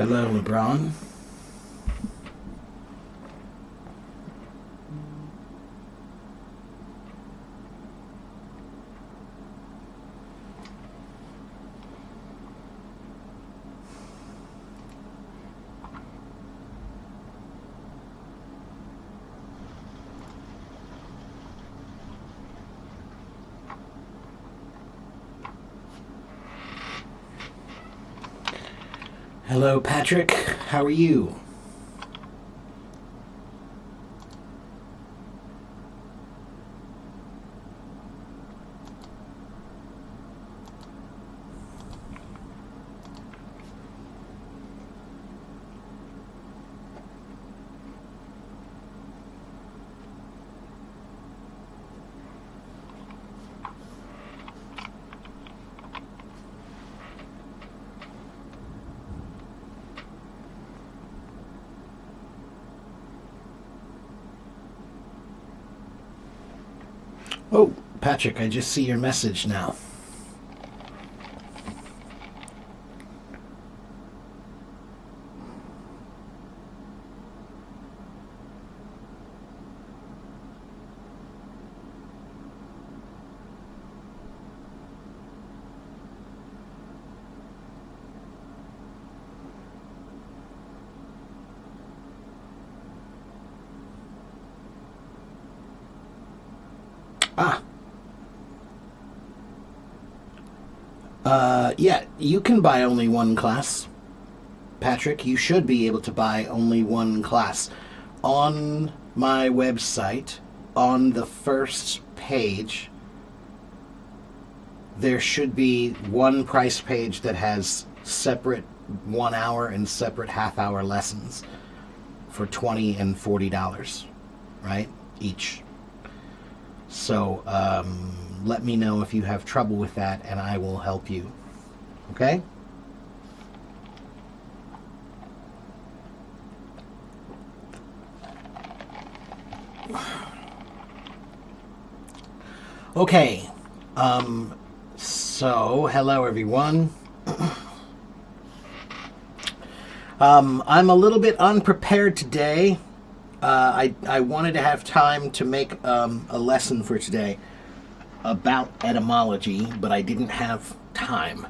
Hello, LeBron. Hello, Patrick. How are you? Oh, Patrick, I just see your message now. Ah. Yeah, you can buy only one class. Patrick, you should be able to buy only one class. On my website, on the first page, there should be one price page that has separate 1 hour and separate half-hour lessons for $20 and $40, right? Each. So let me know if you have trouble with that, and I will help you. Okay? Okay. So, hello everyone. I'm a little bit unprepared today. I wanted to have time to make a lesson for today about etymology, but I didn't have time.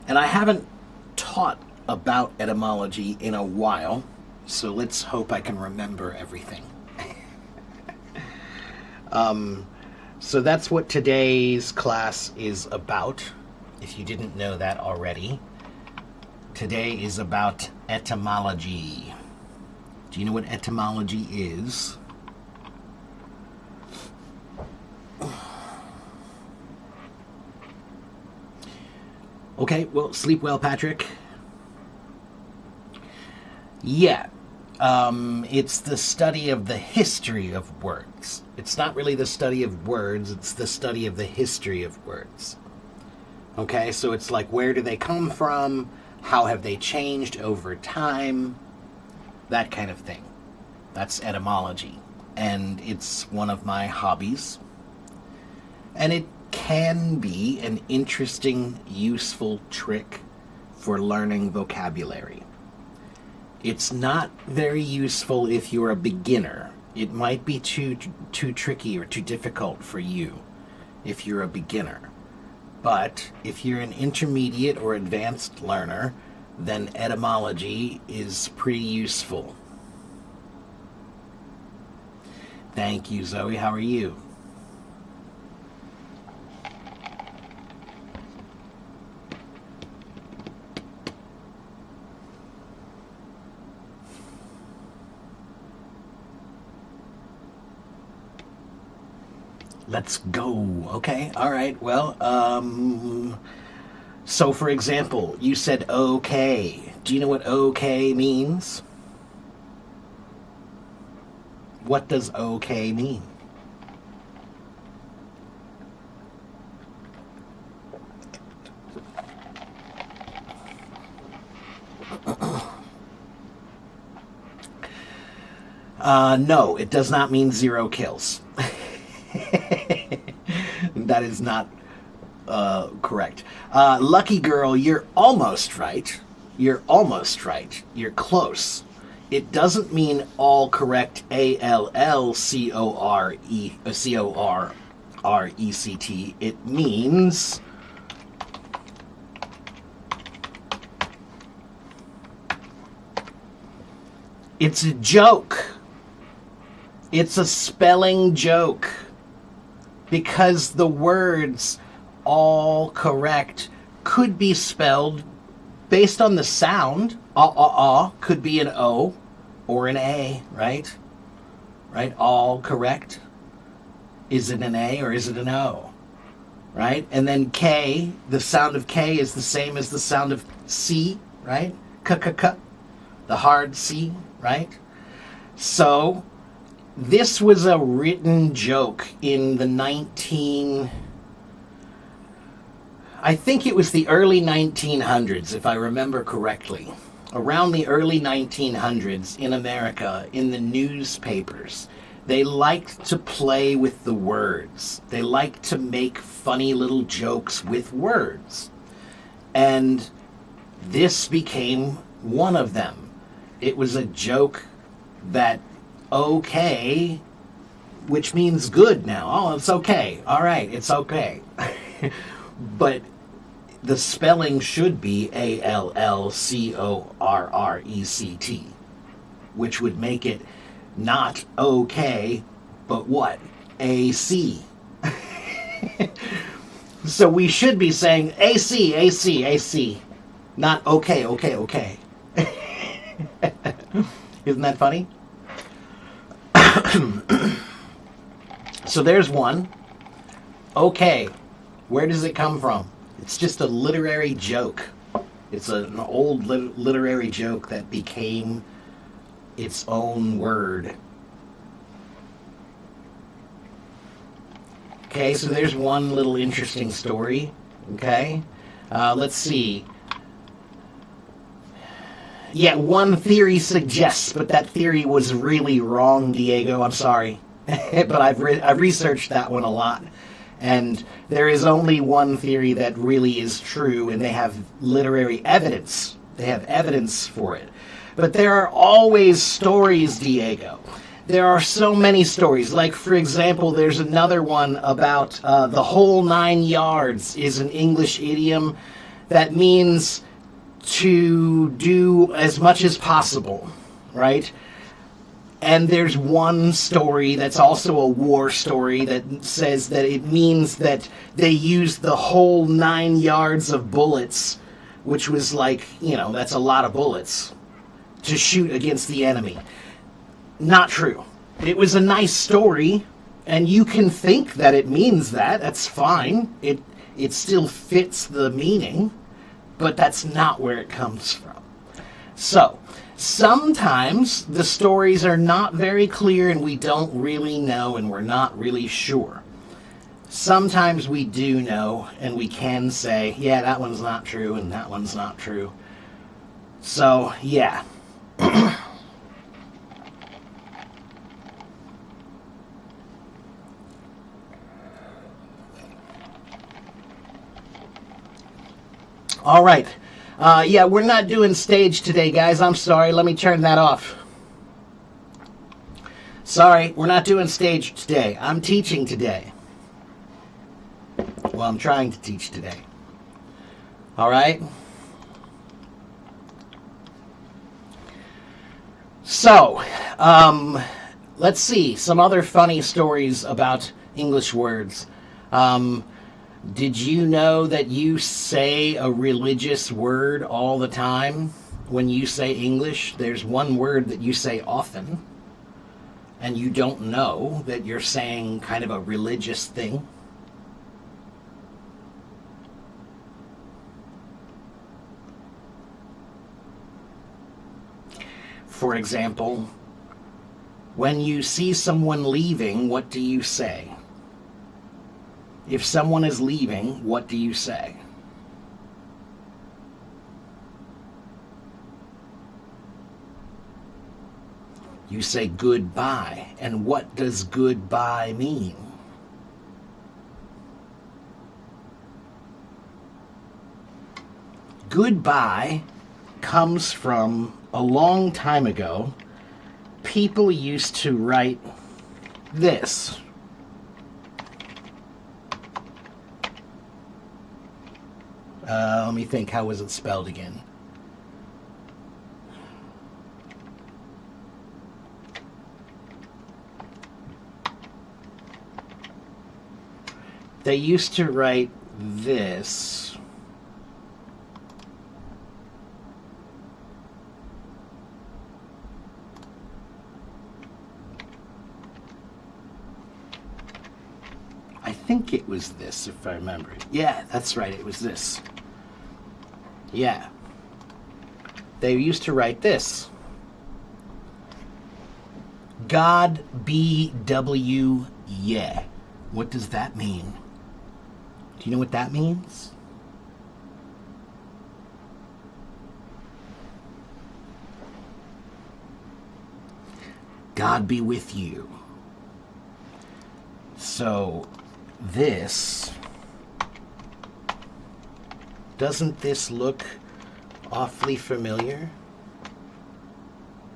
And I haven't taught about etymology in a while, so let's hope I can remember everything. So that's what today's class is about, if you didn't know that already. Today is about etymology. Do you know what etymology is? Okay, well, sleep well, Patrick. Yeah, it's the study of the history of words. It's not really the study of words, it's the study of the history of words. Okay, so it's like, where do they come from? How have they changed over time? That kind of thing. That's etymology. And it's one of my hobbies. And it can be an interesting, useful trick for learning vocabulary. It's not very useful if you're a beginner. It might be too tricky or too difficult for you if you're a beginner. But if you're an intermediate or advanced learner, then etymology is pretty useful. Thank you, Zoe. How are you? Let's go. Okay. All right. Well, so for example, you said okay. Do you know what okay means? What does okay mean? No, it does not mean 0 kills. That is not correct. Lucky girl, you're almost right. You're almost right. You're close. It doesn't mean all correct, ALLCORECT. It means it's a joke. It's a spelling joke. Because the words all correct could be spelled based on the sound. Could be an O or an A, right? Right? All correct. Is it an A or is it an O? Right? And then K, the sound of K is the same as the sound of C, right? K, the hard C, right? So this was a written joke in the I think it was the early 1900s, if I remember correctly. Around the early 1900s in America, in the newspapers, they liked to play with the words. They liked to make funny little jokes with words. And this became one of them. It was a joke that okay, which means good now. Oh, it's okay. All right, it's okay. But the spelling should be ALLCORRECT, which would make it not okay, but what? AC. So we should be saying AC, AC, AC, not okay, okay, okay. Isn't that funny? So there's one. Okay. Where does it come from? It's just a literary joke. It's an old literary joke that became its own word. Okay, so there's one little interesting story. Okay, let's see. Yeah, one theory suggests, but that theory was really wrong, Diego. I'm sorry. But I've researched that one a lot. And there is only one theory that really is true, and they have literary evidence. They have evidence for it. But there are always stories, Diego. There are so many stories. Like, for example, there's another one about the whole 9 yards is an English idiom that means to do as much as possible, right? And there's one story that's also a war story that says that it means that they used the whole 9 yards of bullets, which was like, that's a lot of bullets, to shoot against the enemy. Not true. It was a nice story, and you can think that it means that. That's fine. It still fits the meaning, but that's not where it comes from. So sometimes the stories are not very clear and we don't really know and we're not really sure. Sometimes we do know and we can say, yeah, that one's not true and that one's not true. So, yeah. All right. Yeah, we're not doing stage today, guys. I'm sorry. Let me turn that off. Sorry, we're not doing stage today. I'm teaching today. Well, I'm trying to teach today. All right? So, let's see. Some other funny stories about English words. Did you know that you say a religious word all the time? When you say English, there's one word that you say often, and you don't know that you're saying kind of a religious thing. For example, when you see someone leaving, what do you say? If someone is leaving, what do you say? You say goodbye. And what does goodbye mean? Goodbye comes from a long time ago. People used to write this. Let me think, how was it spelled again? They used to write this. I think it was this, if I remember it. Yeah, that's right, it was this. Yeah. They used to write this. God BW, yeah. What does that mean? Do you know what that means? God be with you. So, this, doesn't this look awfully familiar?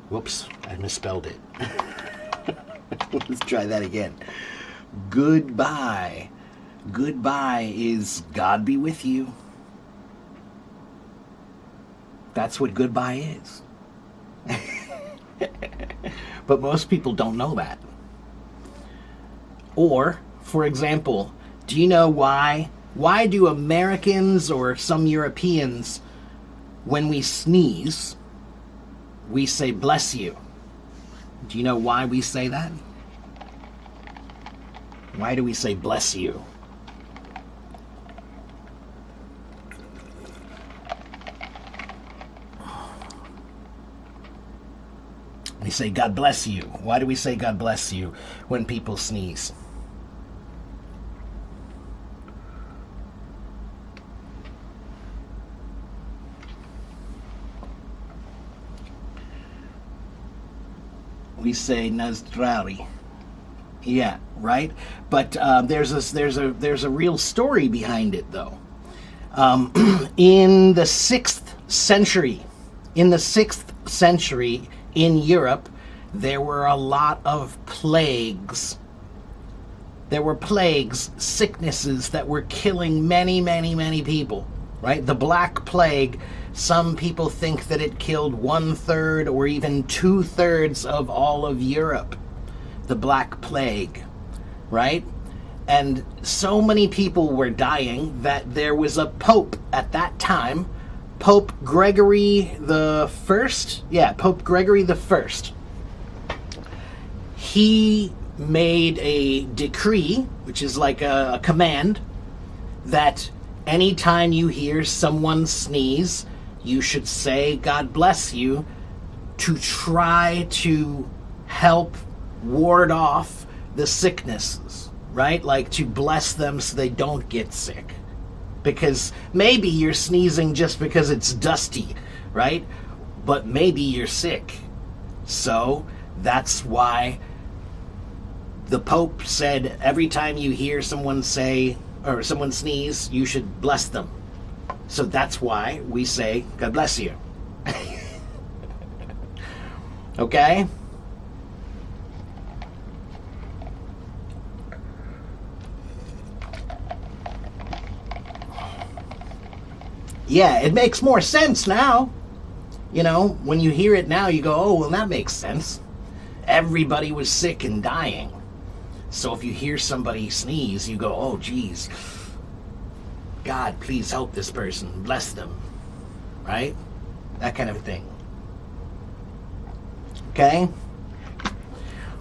Whoops, I misspelled it. Let's try that again. Goodbye. Goodbye is God be with you. That's what goodbye is. But most people don't know that. Or, for example, do you know why? Why do Americans or some Europeans, when we sneeze, we say bless you? Do you know why we say that? Why do we say bless you? We say God bless you. Why do we say God bless you when people sneeze? We say Nazdrari. Yeah, right. But there's a real story behind it, though. In the 6th century, in Europe, there were a lot of plagues. There were plagues, sicknesses that were killing many, many, many people. Right? The Black Plague. Some people think that it killed 1/3 or even 2/3 of all of Europe. The Black Plague, right? And so many people were dying that there was a pope at that time, Pope Gregory the First. Yeah, Pope Gregory the First. He made a decree, which is like a command, that anytime you hear someone sneeze, you should say God bless you, to try to help ward off the sicknesses, right? Like to bless them so they don't get sick. Because maybe you're sneezing just because it's dusty, right? But maybe you're sick. So that's why the Pope said every time you hear someone say, or someone sneeze, you should bless them. So that's why we say, God bless you. Okay? Yeah, it makes more sense now. You know, when you hear it now, you go, oh, well, that makes sense. Everybody was sick and dying. So if you hear somebody sneeze, you go, oh, geez. God, please help this person. Bless them. Right? That kind of thing. Okay?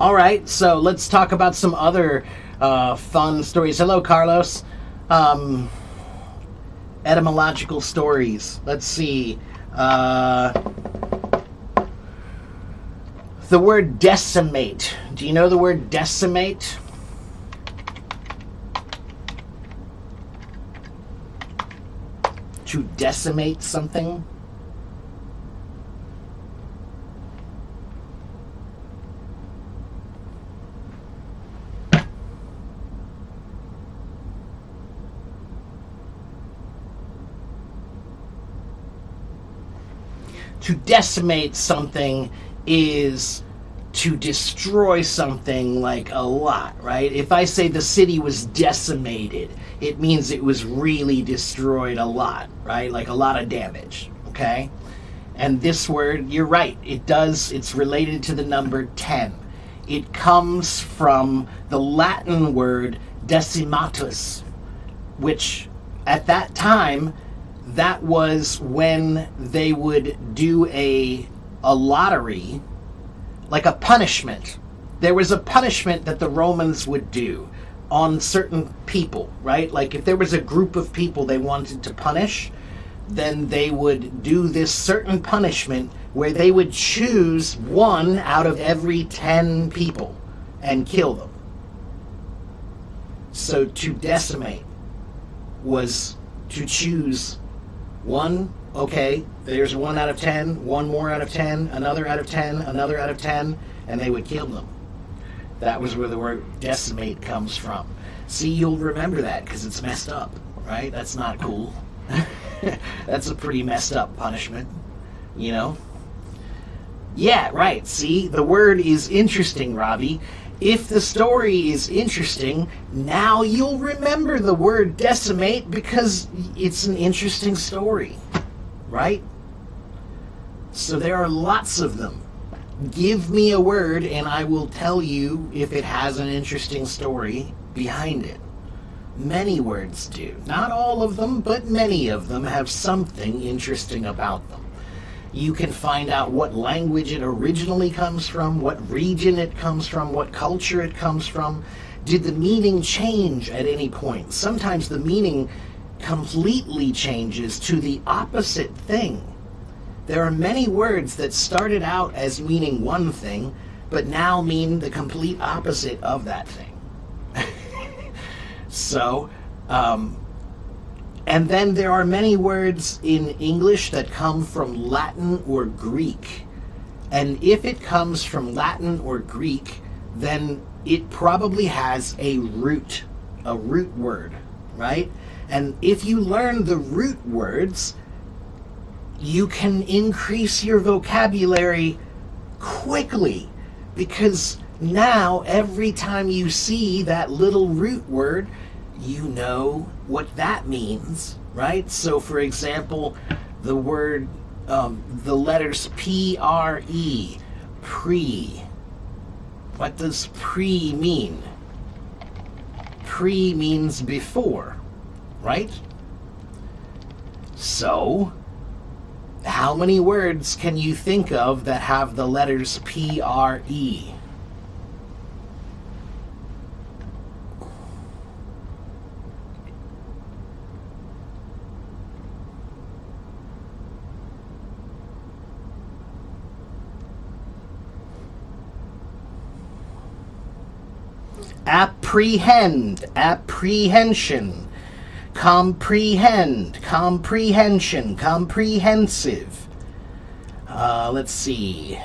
All right, so let's talk about some other fun stories. Hello, Carlos. Etymological stories. Let's see. The word decimate. Do you know the word decimate? To decimate something? To decimate something is to destroy something like a lot, right? If I say the city was decimated, it means it was really destroyed a lot, right? Like a lot of damage, okay? And this word, you're right, it's related to the number 10. It comes from the Latin word decimatus, which at that time, that was when they would do a lottery, like a punishment. There was a punishment that the Romans would do on certain people, right? Like if there was a group of people they wanted to punish, then they would do this certain punishment where they would choose one out of every 10 people and kill them. So to decimate was to choose one. Okay, there's 1 out of 10, one more out of 10, another out of 10, another out of 10, and they would kill them. That was where the word decimate comes from. See, you'll remember that because it's messed up, right? That's not cool. That's a pretty messed up punishment, you know? Yeah, right. See, the word is interesting, Robbie. If the story is interesting, now you'll remember the word decimate because it's an interesting story, right? So there are lots of them. Give me a word and I will tell you if it has an interesting story behind it. Many words do. Not all of them, but many of them have something interesting about them. You can find out what language it originally comes from, what region it comes from, what culture it comes from. Did the meaning change at any point? Sometimes the meaning completely changes to the opposite thing. There are many words that started out as meaning one thing, but now mean the complete opposite of that thing. So, and then there are many words in English that come from Latin or Greek. And if it comes from Latin or Greek, then it probably has a root word, right? And if you learn the root words, you can increase your vocabulary quickly, because now every time you see that little root word, you know what that means, right? So for example, the word, the letters P-R-E, pre. What does pre mean? Pre means before, right? So, how many words can you think of that have the letters P-R-E? Apprehend, apprehension, comprehend, comprehension, comprehensive. Let's see.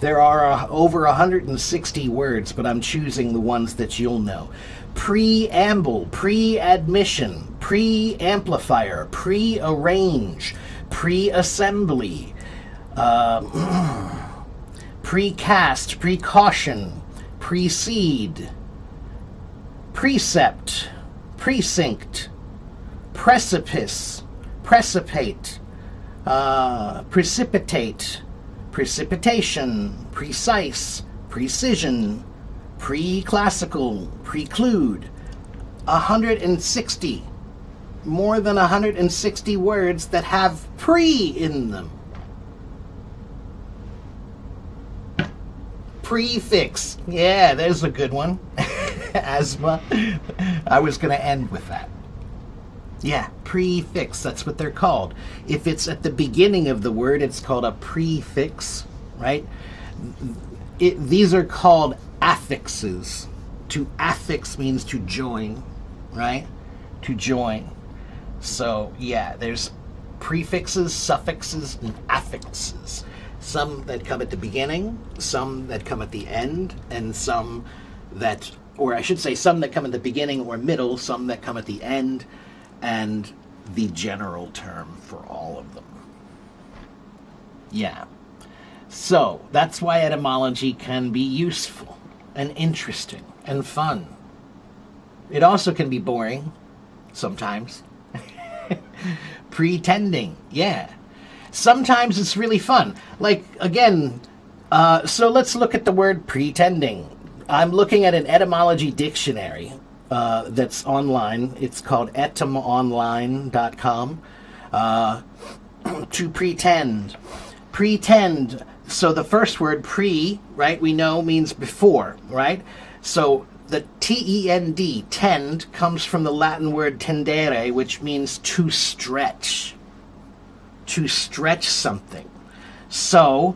There are over 160 words, but I'm choosing the ones that you'll know. Preamble, pre-admission, pre-amplifier, pre-arrange, pre-assembly, precast, precaution, precede, precept, precinct, precipice, precipate, precipitate, precipitation, precise, precision, pre-classical, preclude. 160, more than 160 words that have pre in them. Prefix. Yeah, there's a good one. Asthma. I was going to end with that. Yeah, prefix. That's what they're called. If it's at the beginning of the word, it's called a prefix, right? These are called affixes. To affix means to join, right? To join. So, yeah, there's prefixes, suffixes, and affixes. Some that come at the beginning, some that come at the end, and some that or I should say some that come at the beginning or middle, some that come at the end, and the general term for all of them. Yeah. So, that's why etymology can be useful and interesting and fun. It also can be boring sometimes. Pretending, yeah. Sometimes it's really fun. Like, again, so let's look at the word pretending. I'm looking at an etymology dictionary that's online. It's called etymonline.com. To pretend. Pretend. So the first word, pre, right, we know means before, right? So the T-E-N-D, tend, comes from the Latin word tendere, which means to stretch. To stretch something. So,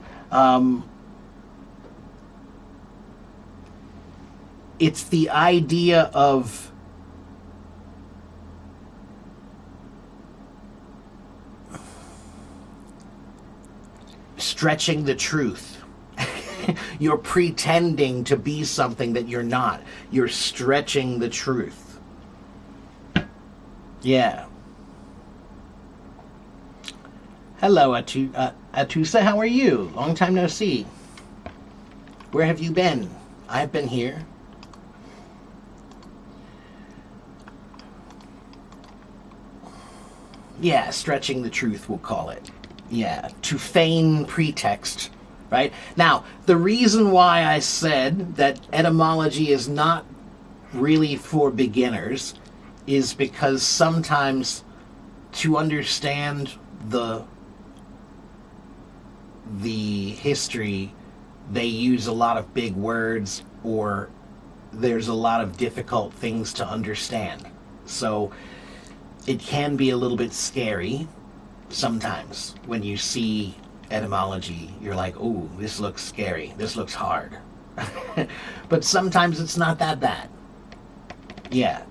it's the idea of stretching the truth. You're pretending to be something that you're not. You're stretching the truth. Yeah. Hello, Atusa. How are you? Long time no see. Where have you been? I've been here. Yeah, stretching the truth, we'll call it. Yeah, to feign pretext. Right? Now, the reason why I said that etymology is not really for beginners is because sometimes to understand the history, they use a lot of big words, or there's a lot of difficult things to understand. So it can be a little bit scary sometimes when you see etymology. You're like, ooh, this looks scary. This looks hard. But sometimes it's not that bad. Yeah.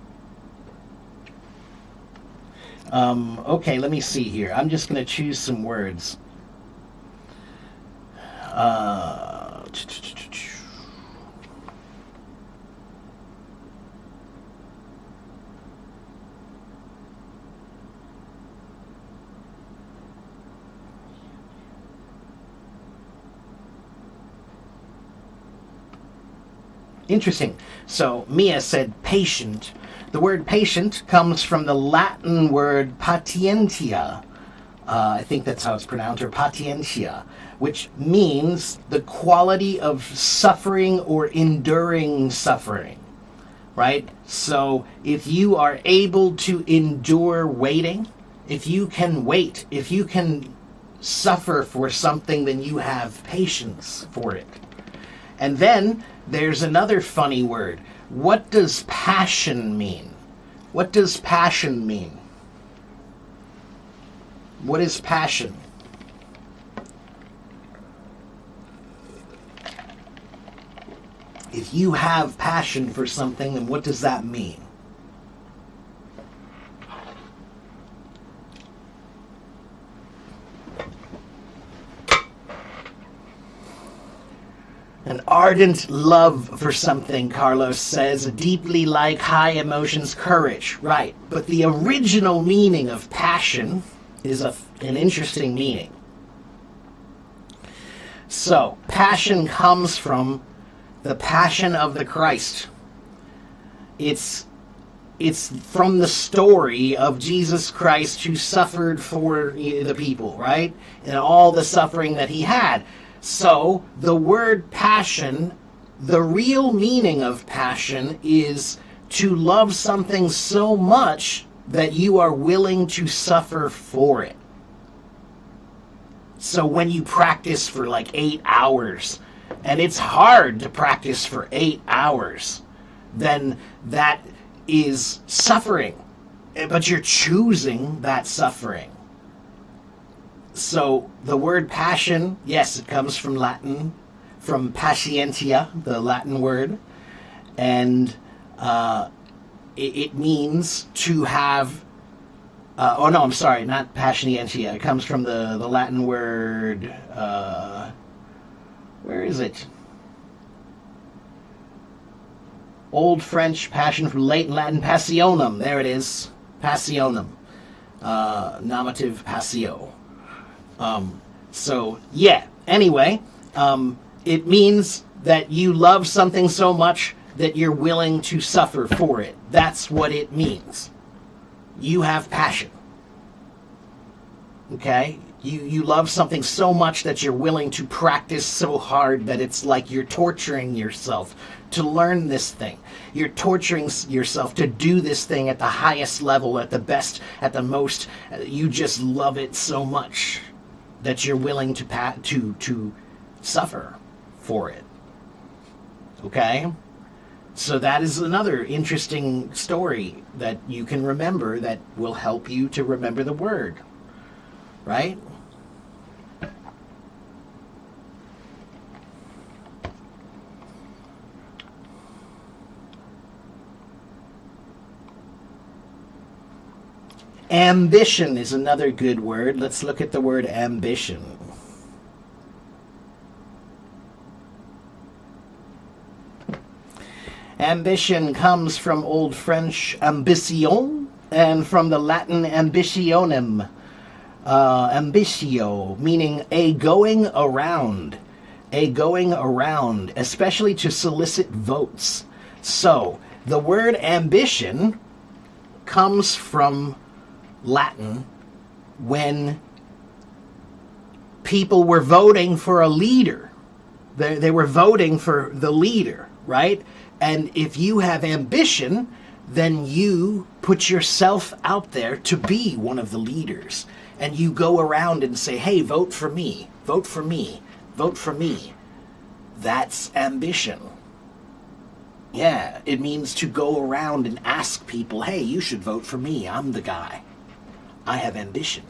Okay, let me see here. I'm just going to choose some words. Interesting. So Mia said patient. The word patient comes from the Latin word patientia. I think that's how it's pronounced, or patientia, which means the quality of suffering or enduring suffering, right? So if you are able to endure waiting, if you can wait, if you can suffer for something, then you have patience for it. And then there's another funny word. What does passion mean? What does passion mean? What is passion? If you have passion for something, then what does that mean? An ardent love for something, Carlos says, deeply like high emotions, courage. Right, but the original meaning of passion is an interesting meaning. So, passion comes from the passion of the Christ. It's from the story of Jesus Christ who suffered for the people, right? And all the suffering that he had. So, the word passion, the real meaning of passion is to love something so much that you are willing to suffer for it. So when you practice for like 8 hours, and it's hard to practice for 8 hours, then that is suffering. But you're choosing that suffering. So the word passion, yes, it comes from Latin, from patientia, the Latin word, and it means to have. Oh no, I'm sorry, not patientia. It comes from the Latin word. Where is it? Old French passion from late Latin passionum. There it is. Passionum. Nominative passio. So, yeah. Anyway, it means that you love something so much that you're willing to suffer for it. That's what it means. You have passion. Okay? You love something so much that you're willing to practice so hard that it's like you're torturing yourself to learn this thing. You're torturing yourself to do this thing at the highest level, at the best, at the most. You just love it so much that you're willing to suffer for it. Okay? So that is another interesting story that you can remember that will help you to remember the word. Right? Ambition is another good word. Let's look at the word ambition. Ambition comes from Old French ambition and from the Latin ambitionem. Ambitio, meaning a going around, especially to solicit votes. So, the word ambition comes from Latin when people were voting for a leader. They were voting for the leader, right? And if you have ambition, then you put yourself out there to be one of the leaders. And you go around and say, hey, vote for me, vote for me, vote for me. That's ambition. Yeah, it means to go around and ask people, hey, you should vote for me. I'm the guy. I have ambition.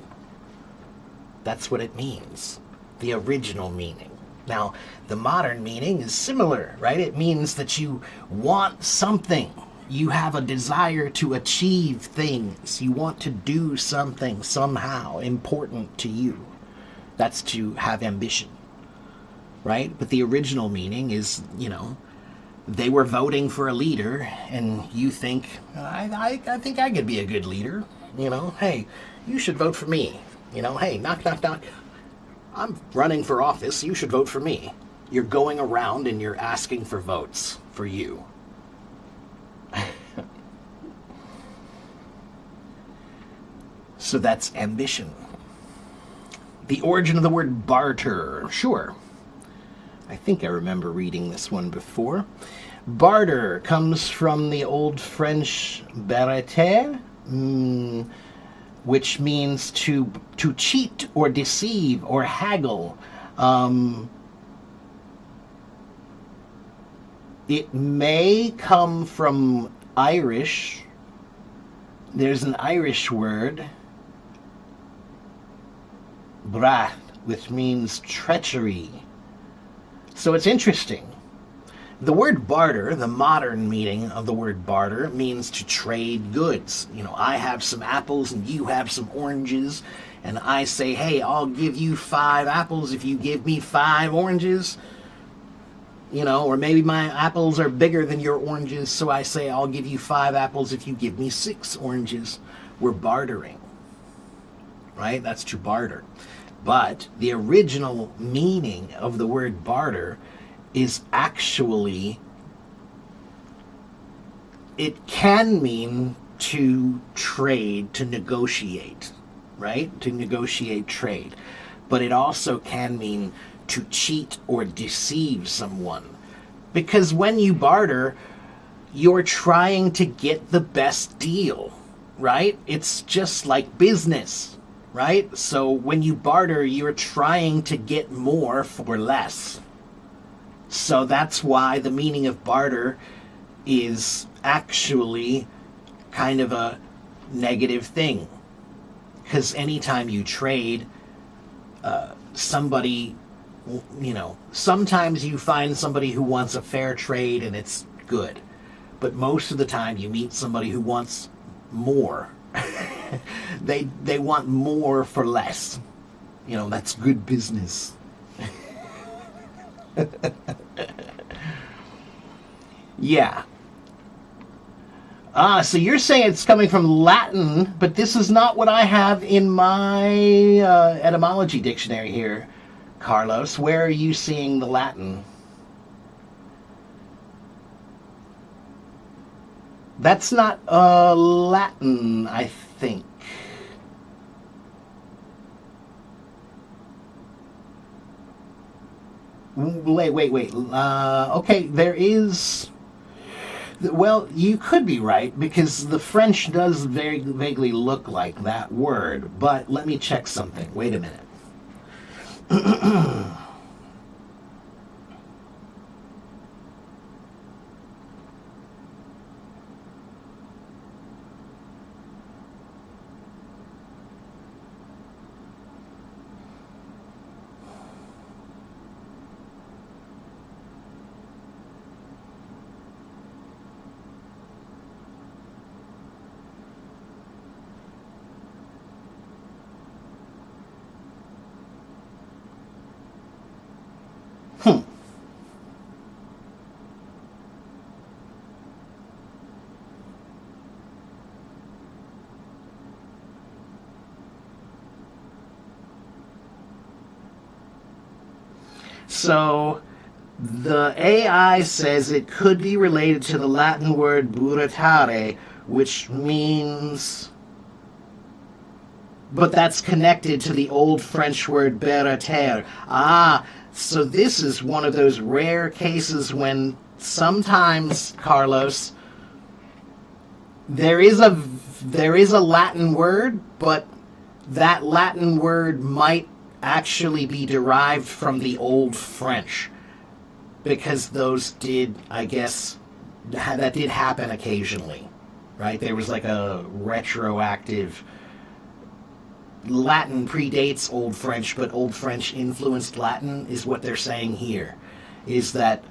That's what it means. The original meaning. Now, the modern meaning is similar, right? It means that you want something. You have a desire to achieve things. You want to do something somehow important to you. That's to have ambition, right? But the original meaning is, they were voting for a leader, and you think, I think I could be a good leader. Hey, you should vote for me. Hey, knock, knock, knock. I'm running for office. You should vote for me. You're going around and you're asking for votes for you. So that's ambition. The origin of the word barter. Sure. I think I remember reading this one before. Barter comes from the Old French barter, which means to cheat or deceive or haggle. It may come from Irish. There's an Irish word, brath, which means treachery. So it's interesting. The word barter, the modern meaning of the word barter, means to trade goods. I have some apples and you have some oranges, and I say, hey, I'll give you 5 apples if you give me 5 oranges. Or maybe my apples are bigger than your oranges, so I say, I'll give you 5 apples if you give me 6 oranges. We're bartering, right? That's to barter. But the original meaning of the word barter is actually, it can mean to trade, to negotiate, right? To negotiate trade. But it also can mean to cheat or deceive someone. Because when you barter, you're trying to get the best deal, right? It's just like business, right? So when you barter, you're trying to get more for less. So that's why the meaning of barter is actually kind of a negative thing. Because anytime you trade, somebody, sometimes you find somebody who wants a fair trade and it's good. But most of the time you meet somebody who wants more. They want more for less. That's good business. Yeah. Ah, so you're saying it's coming from Latin, but this is not what I have in my etymology dictionary here, Carlos. Where are you seeing the Latin? That's not Latin, I think. Wait. Okay, there is. Well, you could be right because the French does very vaguely look like that word. But let me check something. Wait a minute. Hmm. So the AI says it could be related to the Latin word buratare, which means. But that's connected to the old French word berater. Ah, so this is one of those rare cases when sometimes, Carlos, there is a Latin word, but that Latin word might actually be derived from the old French because those did, I guess, that did happen occasionally, right? There was like a retroactive. Latin predates Old French, but Old French influenced Latin is what they're saying here. Is that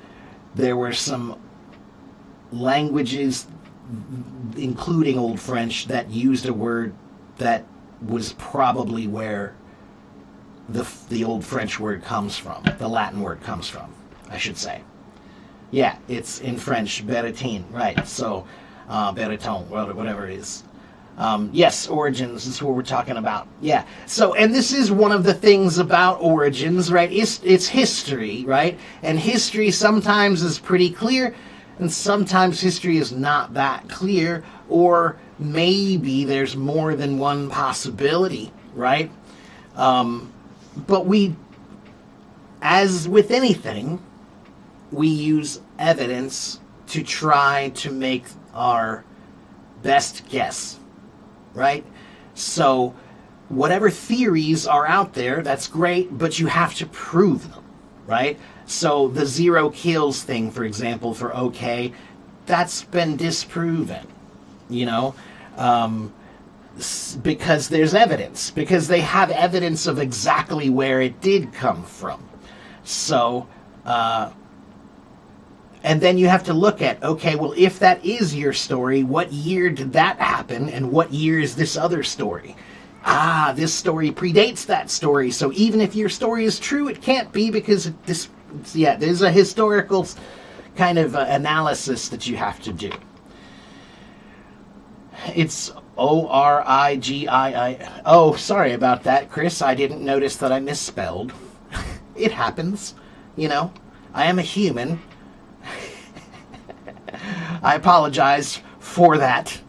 there were some languages, including Old French, that used a word that was probably where the Old French word comes from, the Latin word comes from, I should say. Yeah, it's in French, baratin, right? So, baraton, whatever it is. Yes, origins is what we're talking about. Yeah. So, and this is one of the things about origins, right? It's history, right? And history sometimes is pretty clear, and sometimes history is not that clear, or maybe there's more than one possibility, right? But we, as with anything, we use evidence to try to make our best guess. Right? So, whatever theories are out there, that's great, but you have to prove them, right? So, the 0 kills thing, for example, for OK, that's been disproven, you know, because there's evidence, because they have evidence of exactly where it did come from. So, and then you have to look at, okay, well, if that is your story, what year did that happen, and what year is this other story? Ah, this story predates that story, so even if your story is true, it can't be because there's a historical kind of analysis that you have to do. It's Origii. Oh, sorry about that, Chris. I didn't notice that I misspelled. It happens, you know. I am a human. I apologize for that.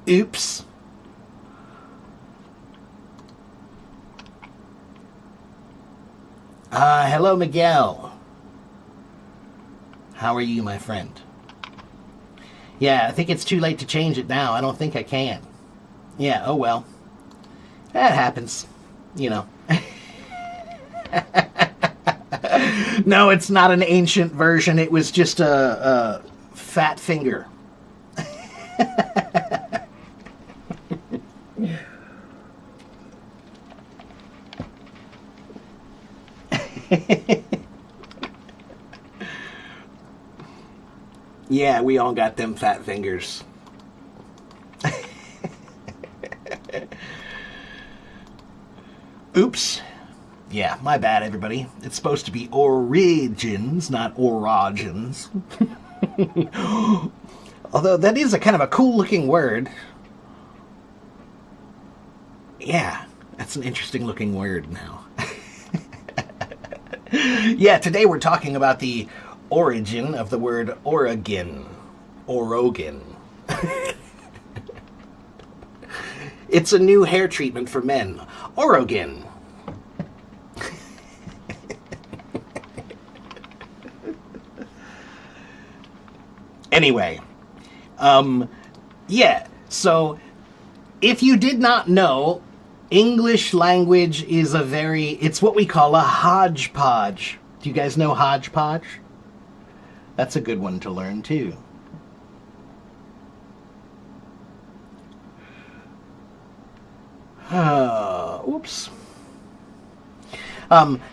Oops. Hello, Miguel. How are you, my friend? Yeah, I think it's too late to change it now. I don't think I can. Yeah, oh well. That happens, you know. No, it's not an ancient version. It was just a fat finger. Yeah, we all got them fat fingers. Oops. Yeah, my bad, everybody. It's supposed to be origins, not orogins. Although that is a kind of a cool looking word. Yeah, that's an interesting looking word now. Yeah, today we're talking about the origin of the word Oregon. Orogen. It's a new hair treatment for men. Orogen. Anyway, yeah, so if you did not know, English language is it's what we call a hodgepodge. Do you guys know hodgepodge? That's a good one to learn too. Oops.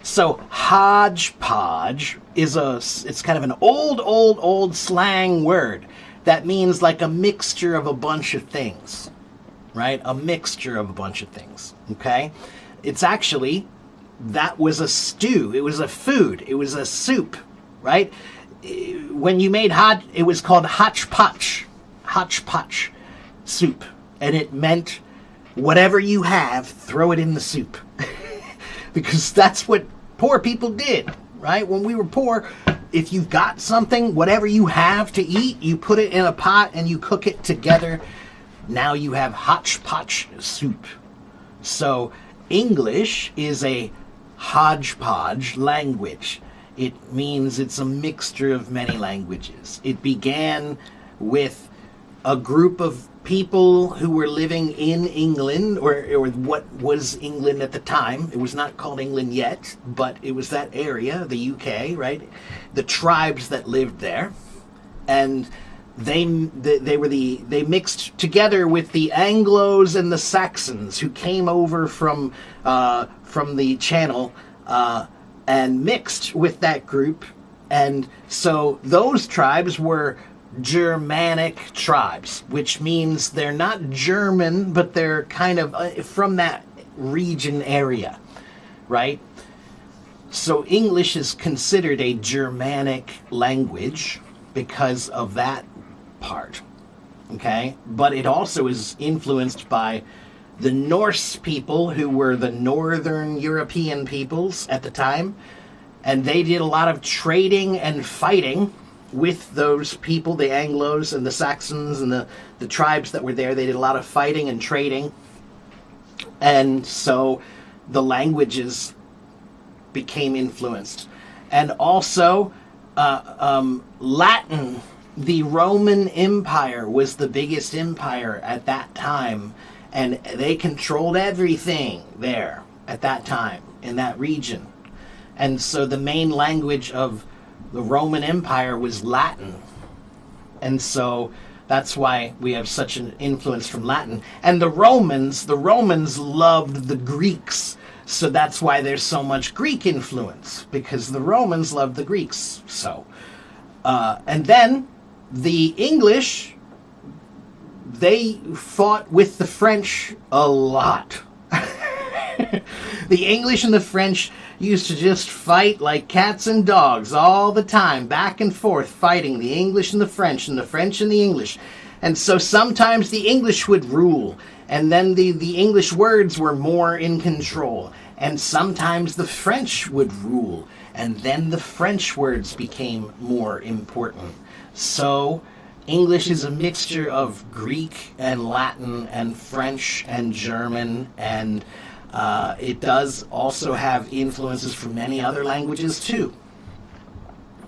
So hodgepodge it's kind of an old slang word that means like a mixture of a bunch of things, right? A mixture of a bunch of things, okay? It's actually, that was a stew. It was a food. It was a soup, right? When you made it was called hotchpotch soup. And it meant whatever you have, throw it in the soup. Because that's what poor people did, right? When we were poor, if you've got something, whatever you have to eat, you put it in a pot and you cook it together. Now you have hotchpotch soup. So English is a hodgepodge language. It means it's a mixture of many languages. It began with a group of people who were living in England, or what was England at the time. It was not called England yet, but it was that area, the UK, right? The tribes that lived there, and they mixed together with the Anglos and the Saxons who came over from the Channel and mixed with that group, and so those tribes were Germanic tribes, which means they're not German, but they're kind of from that region area, right? So English is considered a Germanic language because of that part, okay? But it also is influenced by the Norse people, who were the northern European peoples at the time, and they did a lot of trading and fighting with those people, the Anglos and the Saxons and the tribes that were there. They did a lot of fighting and trading. And so the languages became influenced. And also Latin. The Roman Empire was the biggest empire at that time. And they controlled everything there at that time in that region. And so the main language of the Roman Empire was Latin. And so that's why we have such an influence from Latin. And the Romans loved the Greeks. So that's why there's so much Greek influence, because the Romans loved the Greeks. So, and then the English, they fought with the French a lot. The English and the French used to just fight like cats and dogs all the time, back and forth, fighting the English and the French and the English. And so sometimes the English would rule, and then the English words were more in control. And sometimes the French would rule, and then the French words became more important. So English is a mixture of Greek and Latin and French and German, and it does also have influences from many other languages too.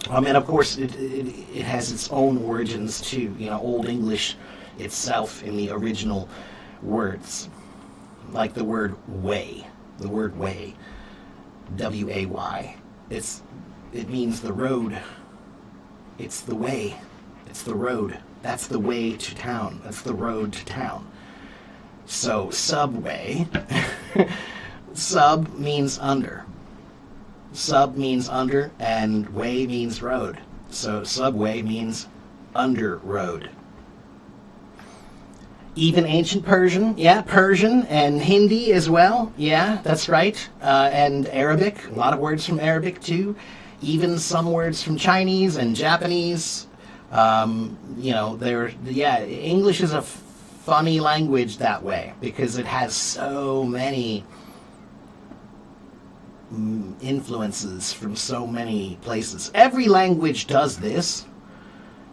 And of course it has its own origins too. Old English itself in the original words, like the word way. The word way, W-A-Y. It means the road. It's the way. It's the road. That's the way to town. That's the road to town. So subway, sub means under. Sub means under, and way means road. So subway means under road. Even ancient Persian, yeah, Persian and Hindi as well, yeah, that's right. And Arabic, a lot of words from Arabic too. Even some words from Chinese and Japanese. Yeah, English is a funny language that way because it has so many influences from so many places. Every language does this.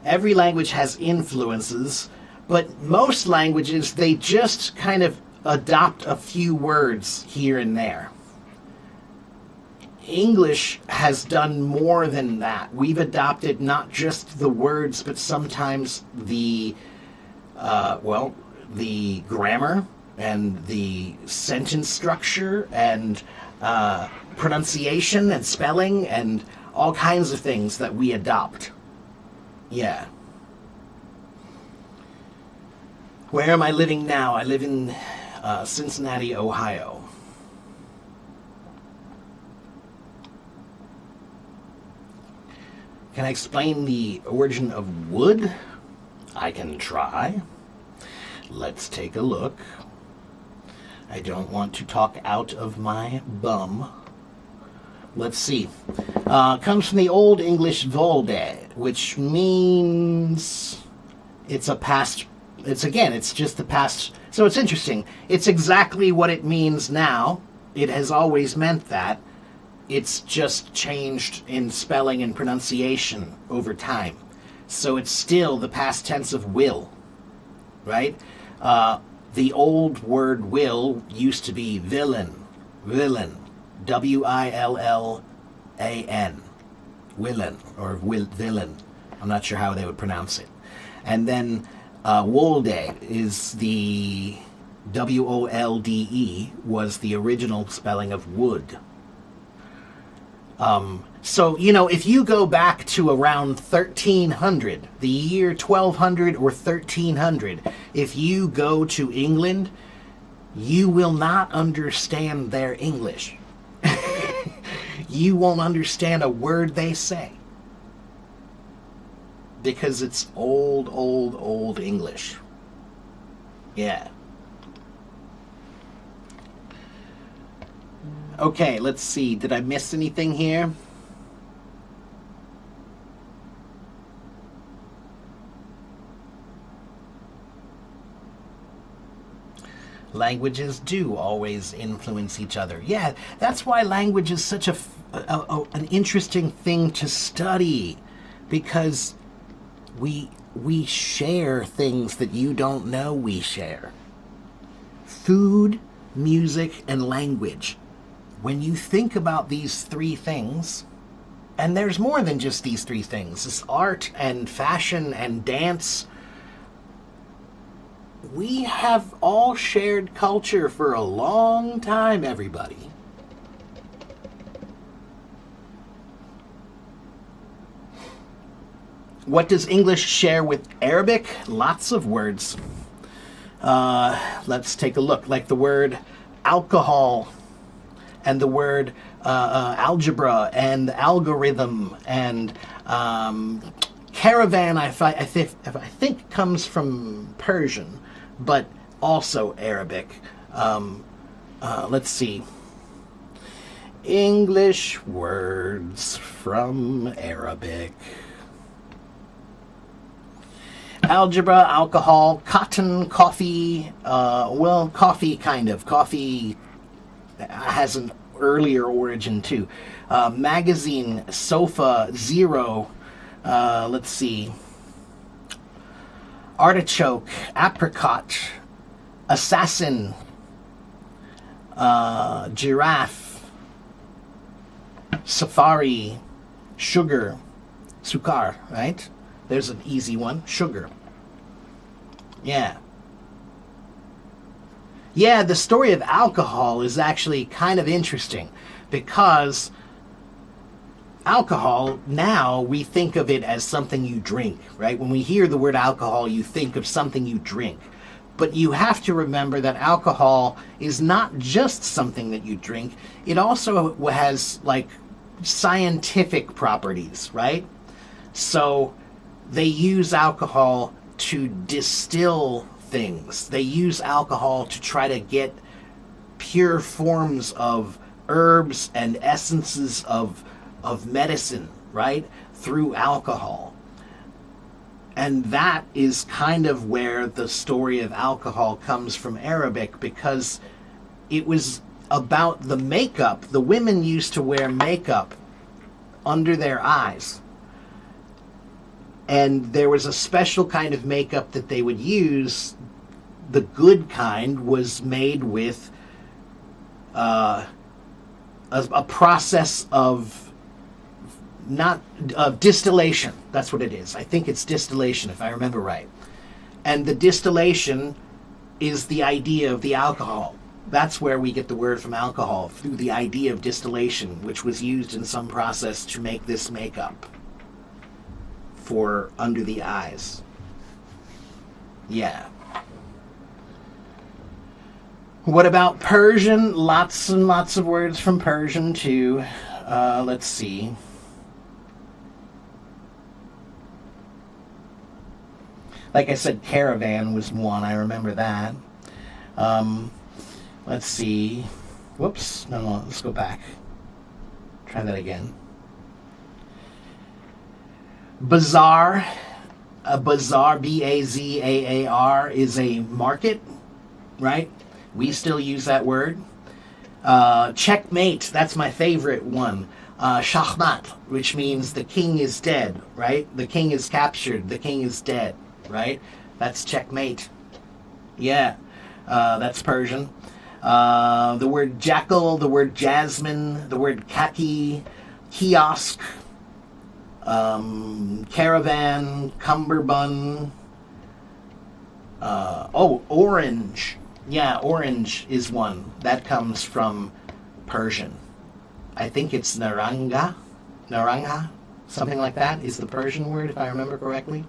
Every language has influences. But most languages, they just kind of adopt a few words here and there. English has done more than that. We've adopted not just the words, but sometimes the grammar and the sentence structure and pronunciation and spelling and all kinds of things that we adopt. Yeah. Where am I living now? I live in Cincinnati, Ohio. Can I explain the origin of wood? I can try. Let's take a look. I don't want to talk out of my bum. Let's see. Comes from the Old English volde, which means it's a past. It's just the past. So it's interesting. It's exactly what it means now. It has always meant that. It's just changed in spelling and pronunciation over time. So it's still the past tense of will, right? The old word will used to be villain, W-I-L-L-A-N, villain, or villain. I'm not sure how they would pronounce it. And then wolde is the W-O-L-D-E was the original spelling of wood. So, if you go back to around 1300, the year 1200 or 1300, if you go to England, you will not understand their English. You won't understand a word they say. Because it's old English. Yeah. Okay, let's see. Did I miss anything here? Languages do always influence each other. Yeah, that's why language is such an interesting thing to study, because we share things that you don't know we share. Food, music, and language. When you think about these three things, and there's more than just these three things, it's art and fashion and dance. We have all shared culture for a long time, everybody. What does English share with Arabic? Lots of words. Let's take a look. Like the word alcohol, and the word algebra, and algorithm, and caravan, I think comes from Persian, but also Arabic. Let's see. English words from Arabic. Algebra, alcohol, cotton, coffee. Coffee kind of. Coffee has an earlier origin too. Magazine, sofa, zero. Let's see. Artichoke, apricot, assassin, giraffe, safari, sugar, sukar, right? There's an easy one. Sugar. Yeah. Yeah, the story of alcohol is actually kind of interesting because alcohol, now we think of it as something you drink, right? When we hear the word alcohol, you think of something you drink. But you have to remember that alcohol is not just something that you drink. It also has, like, scientific properties, right? So they use alcohol to distill things. They use alcohol to try to get pure forms of herbs and essences of medicine, right, through alcohol. And that is kind of where the story of alcohol comes from Arabic, because it was about the makeup. The women used to wear makeup under their eyes. And there was a special kind of makeup that they would use. The good kind was made with a process of distillation. That's what it is. I think it's distillation, if I remember right. And the distillation is the idea of the alcohol. That's where we get the word from alcohol, through the idea of distillation, which was used in some process to make this makeup for under the eyes. Yeah. What about Persian? Lots and lots of words from Persian too. Let's see. Like I said, caravan was one. I remember that. Let's see. Whoops. No, let's go back. Try that again. Bazaar. A bazaar, B-A-Z-A-A-R, is a market, right? We still use that word. Checkmate, that's my favorite one. Shahmat, which means the king is dead, right? The king is captured, the king is dead, right? That's checkmate. Yeah, that's Persian. The word jackal, the word jasmine, the word kaki, kiosk, caravan, cummerbund. Orange. Yeah, orange is one. That comes from Persian. I think it's naranga. Naranga? Something like that is the Persian word, if I remember correctly.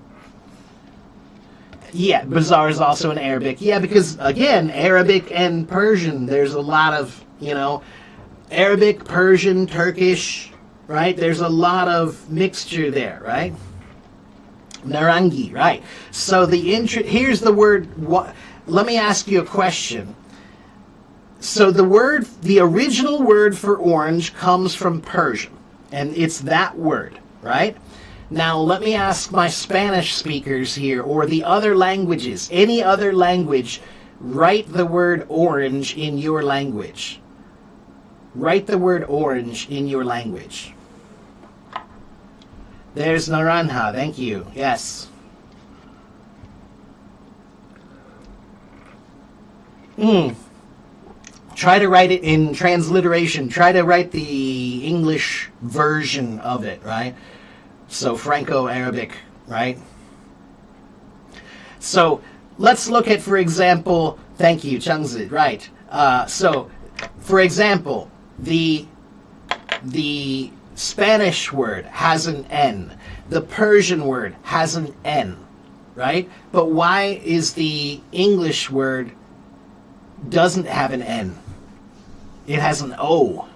Yeah, bazaar is also in Arabic. Yeah, because, again, Arabic and Persian, there's a lot of, Arabic, Persian, Turkish, right? There's a lot of mixture there, right? Narangi, right. So here's the word. Let me ask you a question. So the original word for orange comes from Persian, and it's that word, right? Now, let me ask my Spanish speakers here, or the other languages, any other language, write the word orange in your language. Write the word orange in your language. There's naranja, thank you, yes. Try to write it in transliteration. Try to write the English version of it, right? So Franco-Arabic, right? So let's look at, for example, thank you, Changzi, right? So, for example, the Spanish word has an N. The Persian word has an N, right? But why is the English word doesn't have an N? It has an O.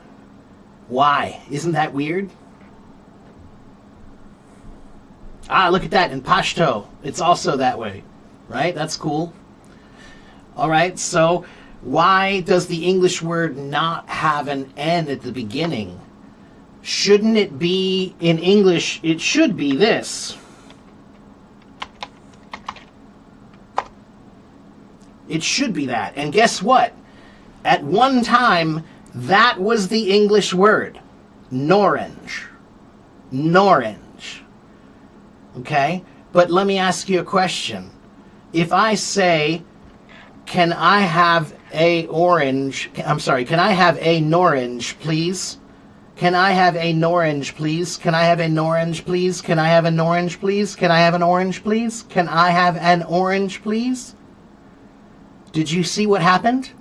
Why? Isn't that weird? Look at that. In Pashto, it's also that way, right? That's cool. All right, so why does the English word not have an N at the beginning? Shouldn't it be, in English, it should be this. It should be that. And guess what? At one time, that was the English word. Norange. Norange. Okay? But let me ask you a question. If I say, can I have a orange, can I have a norange, please? Can I have a norange, please? Can I have a norange, please? Can I have an orange, please? Can I have an orange, please? Can I have an orange, please? Did you see what happened?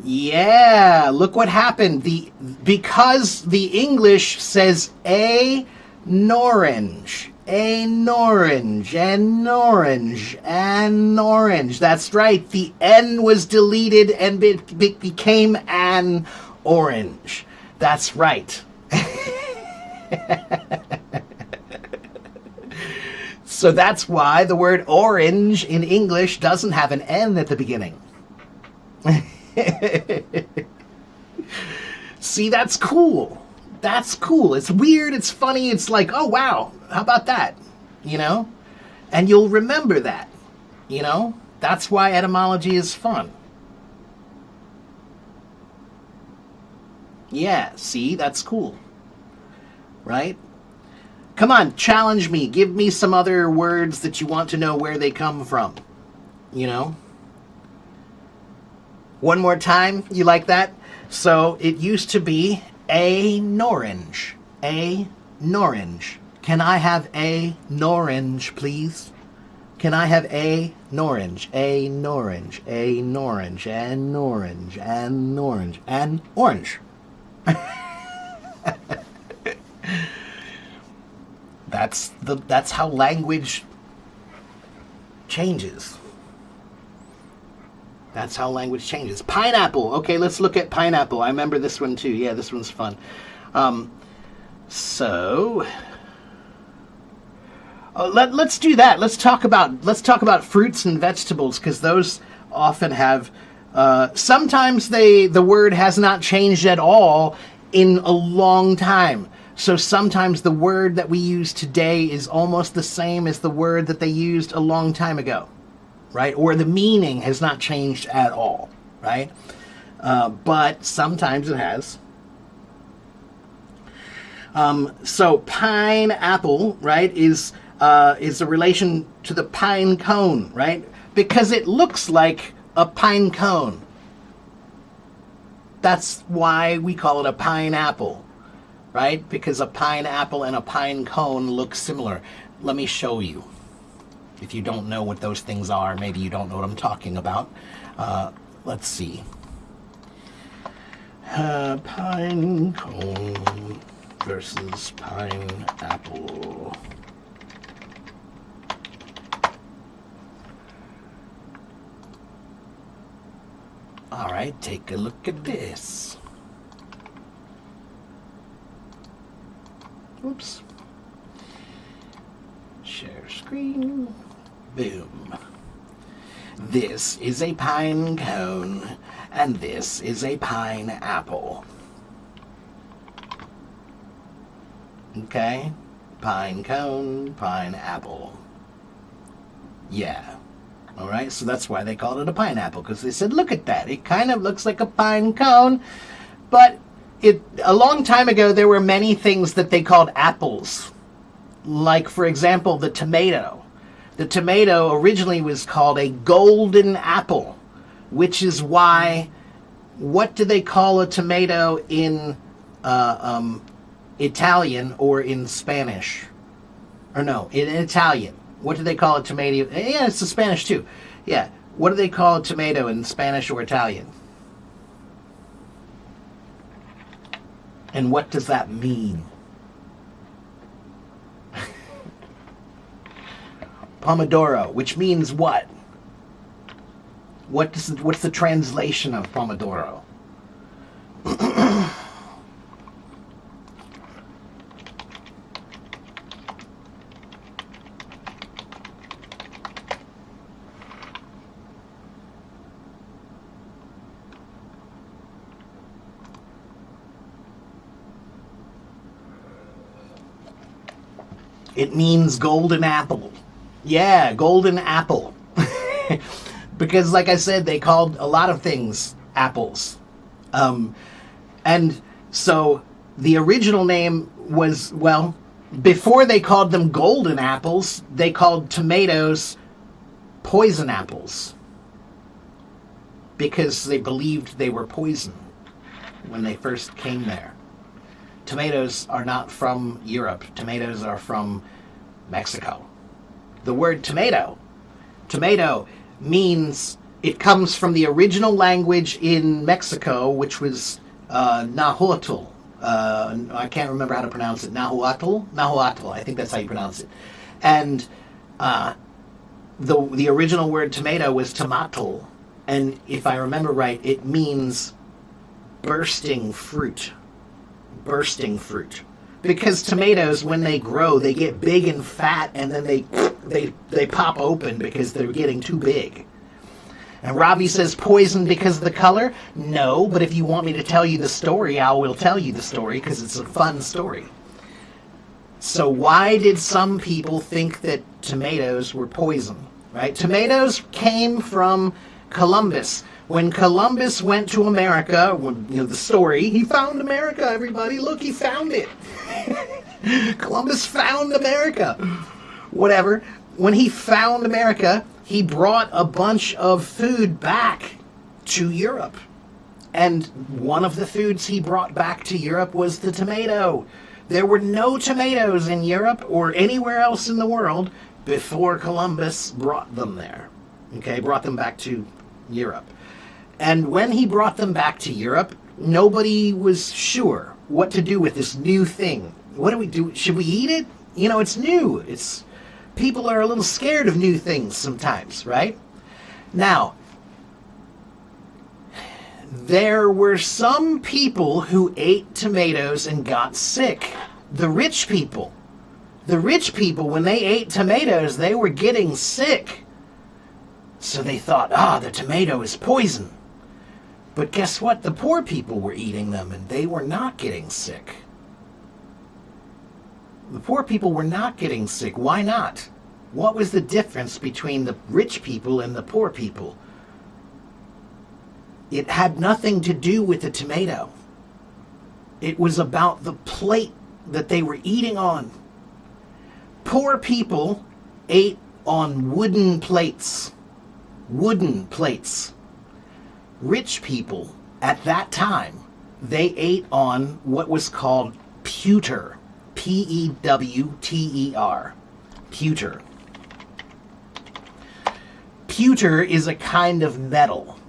Yeah, look what happened. Because the English says a norange, an orange, an orange, an orange. That's right. The N was deleted and it became an orange. That's right. So that's why the word orange in English doesn't have an N at the beginning. See, that's cool. That's cool. It's weird, it's funny, it's like, oh wow, how about that? You know? And you'll remember that. You know? That's why etymology is fun. Yeah, see, that's cool. Right? Come on, challenge me. Give me some other words that you want to know where they come from. You know? One more time, you like that? So it used to be a norange. A norange. Can I have a norange, please? Can I have a norange? A norange. A norange. And orange. And orange. And orange. That's how language changes. That's how language changes. Pineapple. Okay, let's look at pineapple. I remember this one too. Yeah, this one's fun. Let's do that. Let's talk about fruits and vegetables, because those often have. Sometimes the word has not changed at all in a long time. So sometimes the word that we use today is almost the same as the word that they used a long time ago, right? Or the meaning has not changed at all, right? But sometimes it has. So pineapple, right, is a relation to the pine cone, right? Because it looks like a pine cone. That's why we call it a pineapple, right? Because a pineapple and a pine cone look similar. Let me show you. If you don't know what those things are, maybe you don't know what I'm talking about. Let's see. Pine cone versus pineapple. All right, take a look at this. Oops. Share screen. Boom. This is a pine cone, and this is a pineapple. Okay? Pine cone, pineapple. Yeah. All right, so that's why they called it a pineapple, because they said, look at that. It kind of looks like a pine cone, but a long time ago, there were many things that they called apples. Like, for example, the tomato. The tomato originally was called a golden apple, which is why, what do they call a tomato in Italian or in Spanish? Or no, in Italian. What do they call a tomato? Yeah, it's the Spanish too. Yeah. What do they call a tomato in Spanish or Italian? And what does that mean? Pomodoro, which means what? What's the translation of Pomodoro? It means golden apple. Yeah, golden apple. Because, like I said, they called a lot of things apples. And so the original name was, well, before they called them golden apples, they called tomatoes poison apples. Because they believed they were poison when they first came there. Tomatoes are not from Europe. Tomatoes are from Mexico. The word tomato means, it comes from the original language in Mexico, which was Nahuatl. I can't remember how to pronounce it. Nahuatl? Nahuatl, I think that's how you pronounce it. And the original word tomato was tomatl. And if I remember right, it means bursting fruit. Bursting fruit. Because tomatoes, when they grow, they get big and fat, and then they pop open because they're getting too big. And Ravi says poison because of the color? No, but if you want me to tell you the story, I will tell you the story because it's a fun story. So why did some people think that tomatoes were poison? Right? Tomatoes came from Columbus. When Columbus went to America, the story, he found America, everybody. Look, he found it. Columbus found America. Whatever. When he found America, he brought a bunch of food back to Europe. And one of the foods he brought back to Europe was the tomato. There were no tomatoes in Europe or anywhere else in the world before Columbus brought them there. Okay, brought them back to Europe. And when he brought them back to Europe, nobody was sure what to do with this new thing. What do we do? Should we eat it? It's new. People are a little scared of new things sometimes, right? Now, there were some people who ate tomatoes and got sick. The rich people. The rich people, when they ate tomatoes, they were getting sick. So they thought, the tomato is poison. But guess what? The poor people were eating them and they were not getting sick. The poor people were not getting sick. Why not? What was the difference between the rich people and the poor people? It had nothing to do with the tomato. It was about the plate that they were eating on. Poor people ate on wooden plates. Wooden plates. Rich people, at that time, they ate on what was called pewter. Pewter. Pewter. Pewter is a kind of metal.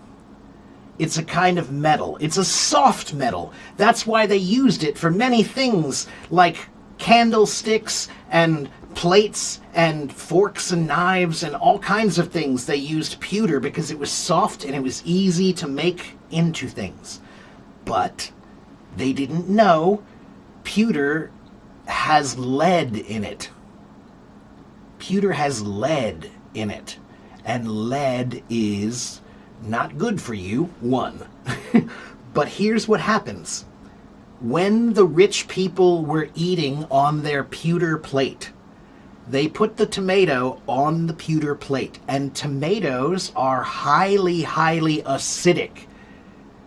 It's a kind of metal. It's a soft metal. That's why they used it for many things, like candlesticks and plates and forks and knives and all kinds of things. They used pewter because it was soft and it was easy to make into things. But they didn't know pewter has lead in it. Pewter has lead in it. And lead is not good for you, one. But here's what happens. When the rich people were eating on their pewter plate, they put the tomato on the pewter plate. And tomatoes are highly, highly acidic.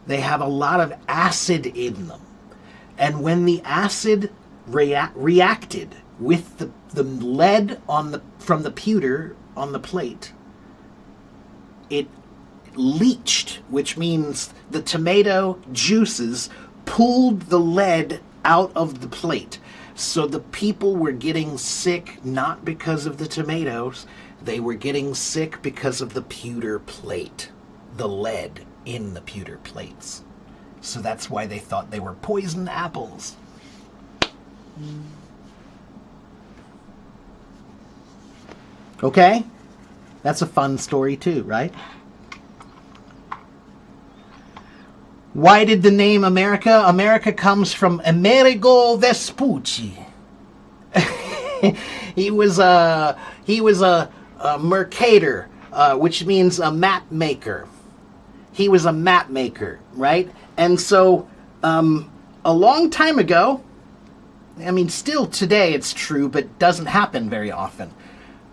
They have a lot of acid in them. And when the acid reacted with the lead from the pewter on the plate, it leached, which means the tomato juices pulled the lead out of the plate. So the people were getting sick not because of the tomatoes, they were getting sick because of the pewter plate, the lead in the pewter plates. So that's why they thought they were poisoned apples. Okay? That's a fun story too, right? Why did the name America? America comes from Amerigo Vespucci. he was a mercator, which means a map maker. He was a map maker, right? And so a long time ago, still today it's true, but doesn't happen very often.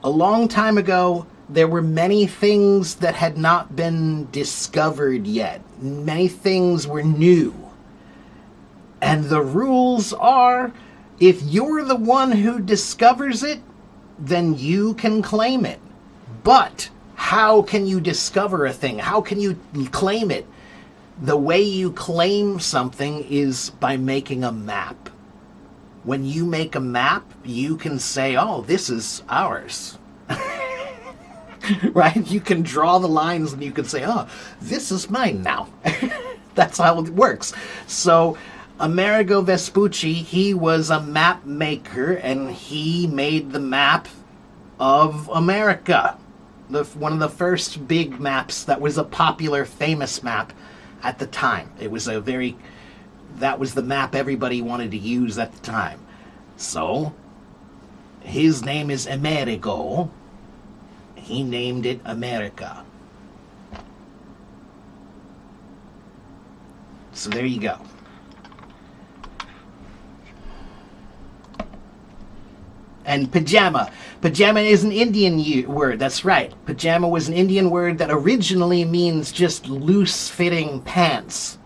A long time ago, there were many things that had not been discovered yet. Many things were new. And the rules are, if you're the one who discovers it, then you can claim it. But how can you discover a thing? How can you claim it? The way you claim something is by making a map. When you make a map, you can say, oh, this is ours. Right? You can draw the lines and you can say, oh, this is mine now. That's how it works. So Amerigo Vespucci, he was a map maker and he made the map of America. One of the first big maps that was a popular, famous map at the time. That was the map everybody wanted to use at the time. So, his name is Amerigo. He named it America. So there you go. And pajama. Pajama is an Indian word. That's right. Pajama was an Indian word that originally means just loose-fitting pants.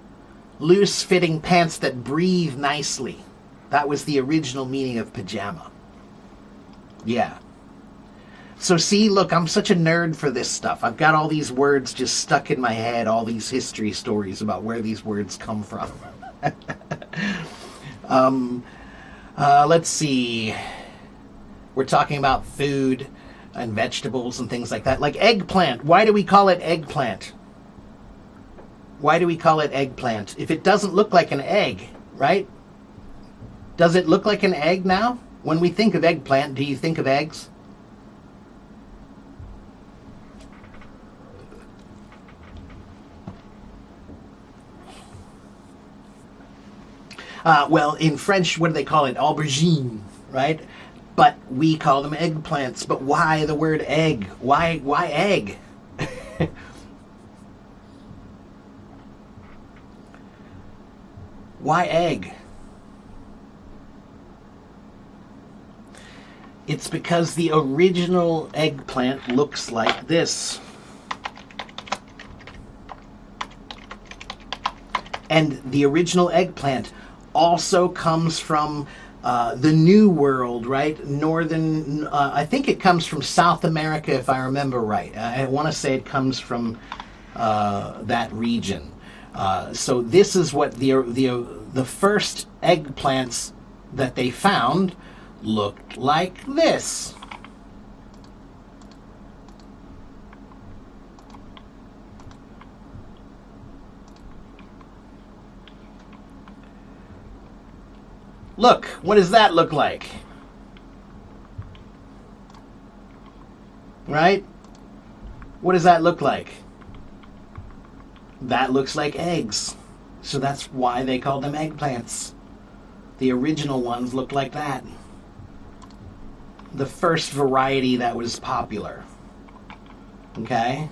Loose-fitting pants that breathe nicely. That was the original meaning of pajama. Yeah. So see, look, I'm such a nerd for this stuff. I've got all these words just stuck in my head, all these history stories about where these words come from. Let's see. We're talking about food and vegetables and things like that. Like eggplant. Why do we call it eggplant? Why do we call it eggplant? If it doesn't look like an egg, right? Does it look like an egg now? When we think of eggplant, do you think of eggs? Well, in French, what do they call it? Aubergine, right? But we call them eggplants. But why the word egg? Why egg? Why egg? It's because the original eggplant looks like this. And the original eggplant also comes from the New World, right? I think it comes from South America, if I remember right. I want to say it comes from that region. So this is what the first eggplants that they found looked like this. Look, what does that look like? Right? What does that look like? That looks like eggs. So that's why they called them eggplants. The original ones looked like that. The first variety that was popular. Okay?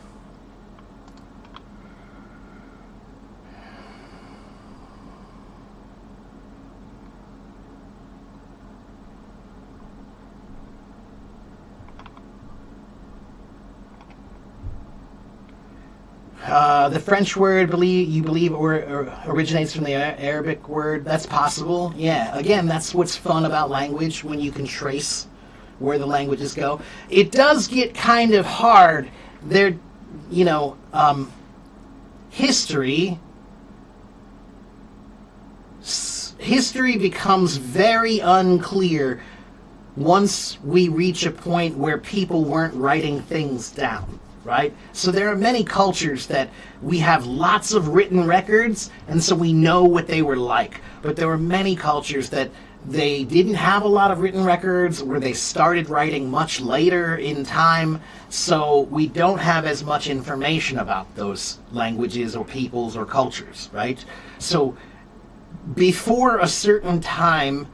The French word, you believe, originates from the Arabic word. That's possible. Yeah. Again, that's what's fun about language, when you can trace where the languages go. It does get kind of hard. History becomes very unclear once we reach a point where people weren't writing things down. Right? So there are many cultures that we have lots of written records, and so we know what they were like. But there were many cultures that they didn't have a lot of written records, or they started writing much later in time, so we don't have as much information about those languages or peoples or cultures, right? So before a certain time,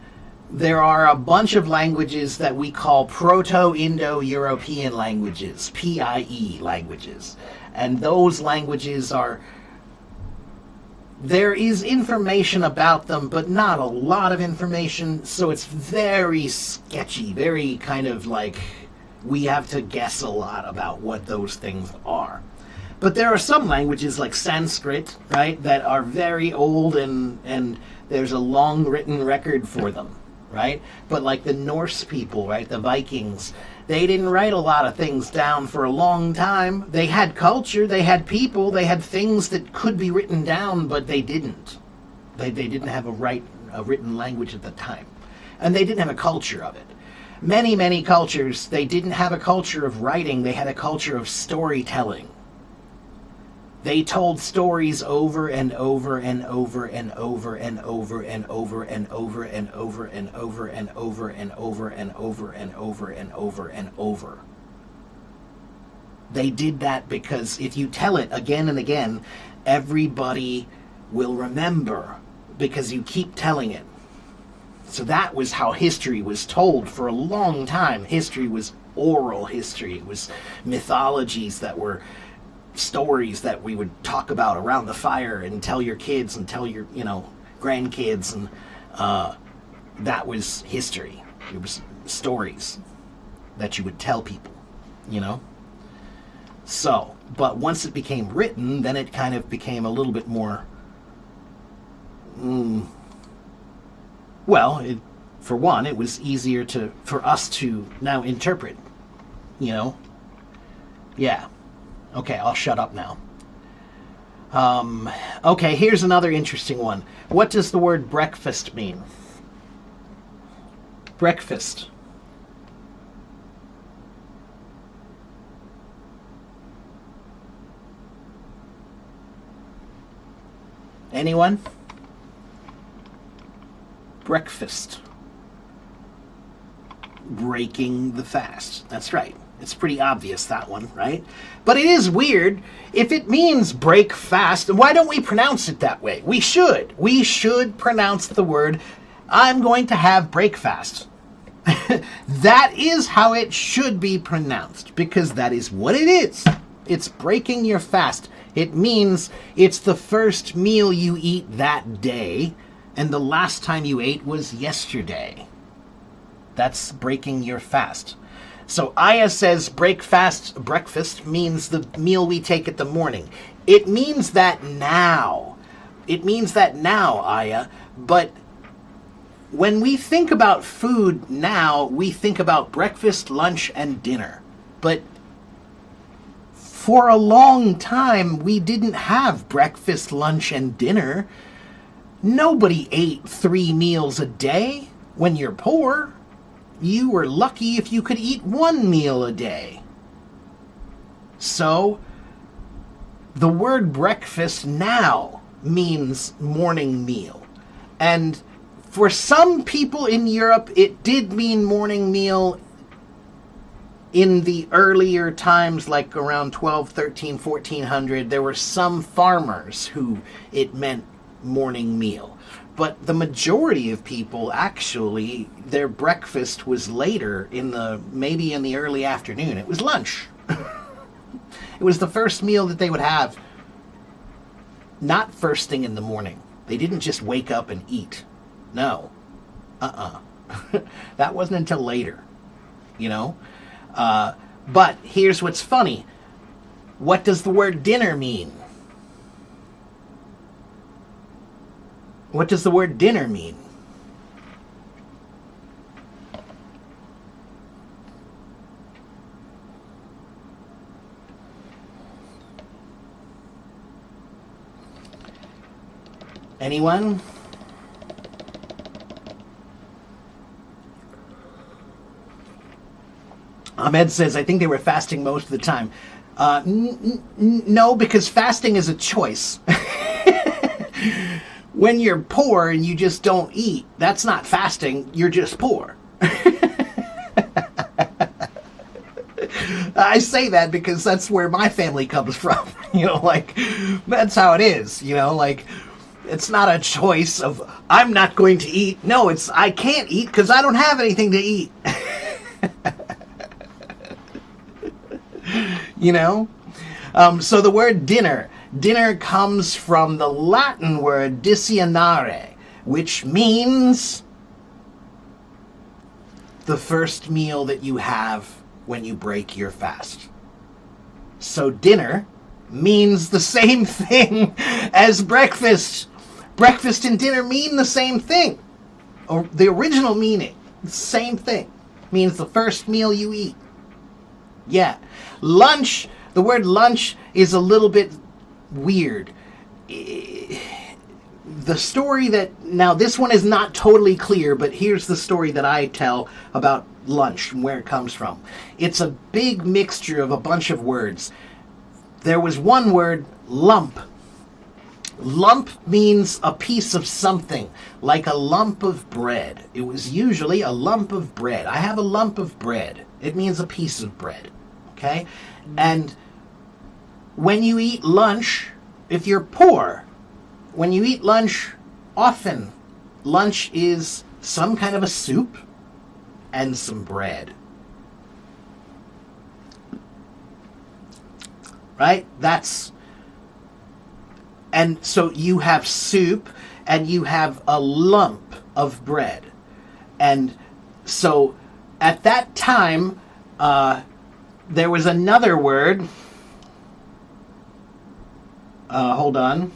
there are a bunch of languages that we call Proto-Indo-European languages, PIE languages. And those languages there is information about them, but not a lot of information, so it's very sketchy, very kind of like we have to guess a lot about what those things are. But there are some languages like Sanskrit, right, that are very old and there's a long written record for them. Right? But like the Norse people, right? The Vikings, they didn't write a lot of things down for a long time. They had culture, they had people, they had things that could be written down, but they didn't. They didn't have a written language at the time. And they didn't have a culture of it. Many, many cultures, they didn't have a culture of writing, they had a culture of storytelling. They told stories over and over and over and over and over and over and over and over and over and over and over and over and over and over and over. They did that because if you tell it again and again, everybody will remember because you keep telling it. So that was how history was told for a long time. History was oral history. It was mythologies that were stories that we would talk about around the fire and tell your kids and tell your, grandkids. And that was history. It was stories that you would tell people, So, but once it became written, then it kind of became a little bit more, for one, it was easier for us to now interpret, Yeah. Okay, I'll shut up now. Okay, here's another interesting one. What does the word breakfast mean? Breakfast. Anyone? Breakfast. Breaking the fast. That's right. It's pretty obvious, that one, right? But it is weird. If it means break fast, why don't we pronounce it that way? We should. We should pronounce the word, I'm going to have breakfast. That is how it should be pronounced, because that is what it is. It's breaking your fast. It means it's the first meal you eat that day, and the last time you ate was yesterday. That's breaking your fast. So Aya says breakfast means the meal we take at the morning. It means that now. It means that now, Aya. But when we think about food now, we think about breakfast, lunch, and dinner. But for a long time, we didn't have breakfast, lunch, and dinner. Nobody ate 3 meals a day when you're poor. You were lucky if you could eat 1 meal a day. So, the word breakfast now means morning meal. And for some people in Europe, it did mean morning meal in the earlier times, like around 12, 13, 1400. There were some farmers who it meant morning meal. But the majority of people, actually, their breakfast was later maybe in the early afternoon. It was lunch. It was the first meal that they would have, not first thing in the morning. They didn't just wake up and eat. No. That wasn't until later, But here's what's funny. What does the word dinner mean? What does the word dinner mean? Anyone? Ahmed says, I think they were fasting most of the time. No, because fasting is a choice. When you're poor and you just don't eat, that's not fasting, you're just poor. I say that because that's where my family comes from. That's how it is, it's not a choice of, I'm not going to eat. No, it's, I can't eat because I don't have anything to eat. So the word dinner comes from the Latin word dicionare, which means the first meal that you have when you break your fast. So dinner means the same thing as breakfast. Breakfast and dinner mean the same thing. Or the original meaning, same thing. Means the first meal you eat. Yeah. Lunch, the word lunch is a little bit weird. The story now this one is not totally clear, but here's the story that I tell about lunch and where it comes from. It's a big mixture of a bunch of words. There was one word, lump. Lump means a piece of something, like a lump of bread. It was usually a lump of bread. I have a lump of bread. It means a piece of bread. Okay? And when you eat lunch, if you're poor, when you eat lunch, often lunch is some kind of a soup and some bread. Right? And so you have soup and you have a lump of bread. And so at that time, there was another word. Hold on.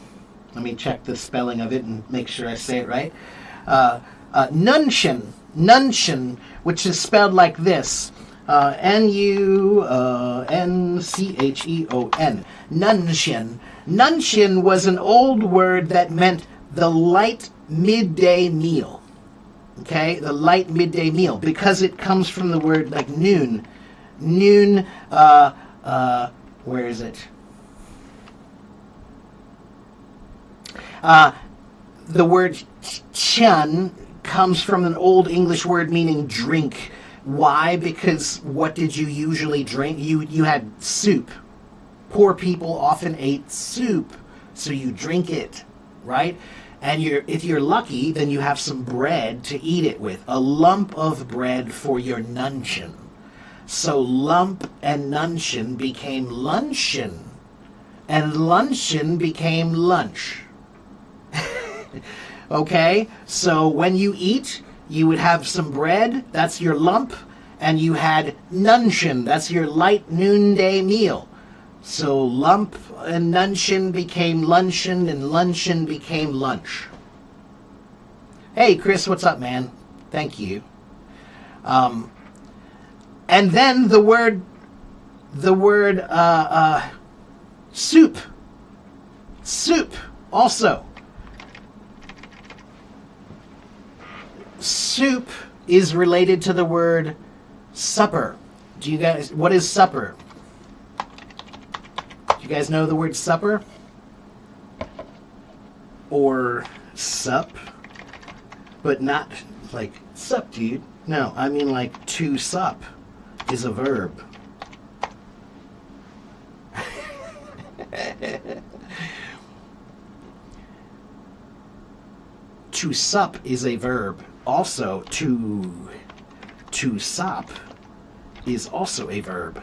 Let me check the spelling of it and make sure I say it right. Nuncheon, which is spelled like this. Nuncheon. Nuncheon. Nuncheon was an old word that meant the light midday meal. Okay, the light midday meal, because it comes from the word like noon. Noon, where is it? The word chun comes from an old English word meaning drink. Why? Because what did you usually drink? You had soup. Poor people often ate soup, so you drink it, right? And if you're lucky, then you have some bread to eat it with. A lump of bread for your nuncheon. So lump and nuncheon became luncheon. And luncheon became lunch. Okay? So when you eat, you would have some bread, that's your lump, and you had nuncheon, that's your light noonday meal. So lump and nuncheon became luncheon, and luncheon became lunch. Hey, Chris, what's up, man? Thank you. And then the word soup. Soup, also. Soup is related to the word supper. Do you guys, what is supper? Do you guys know the word supper? Or sup? But not like, sup, dude. No, I mean like to sup is a verb. To sup is a verb. Also, to sup is also a verb.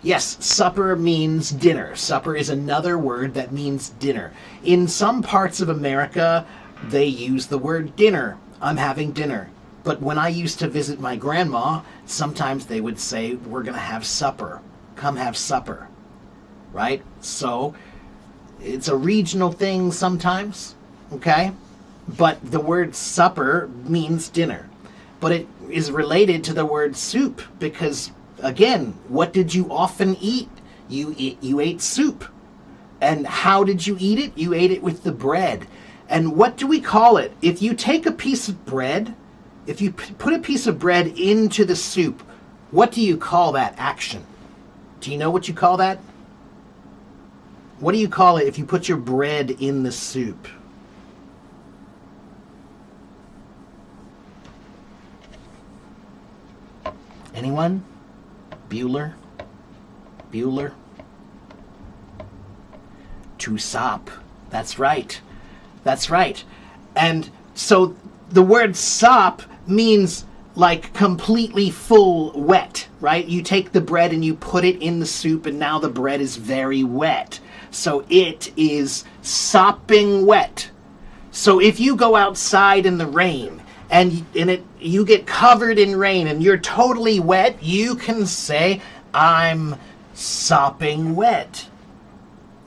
Yes, supper means dinner. Supper is another word that means dinner. In some parts of America, they use the word dinner. I'm having dinner. But when I used to visit my grandma, sometimes they would say, we're going to have supper. Come have supper. Right? So, it's a regional thing sometimes. Okay? But the word supper means dinner. But it is related to the word soup because, again, what did you often eat? You ate soup. And how did you eat it? You ate it with the bread. And what do we call it? If you take a piece of bread, if you put a piece of bread into the soup, what do you call that action? Do you know what you call that? What do you call it if you put your bread in the soup? Anyone? Bueller? Bueller? To sop. That's right. That's right. And so the word sop means like completely full wet, right? You take the bread and you put it in the soup and now the bread is very wet. So it is sopping wet. So if you go outside in the rain and you get covered in rain and you're totally wet, you can say, I'm sopping wet,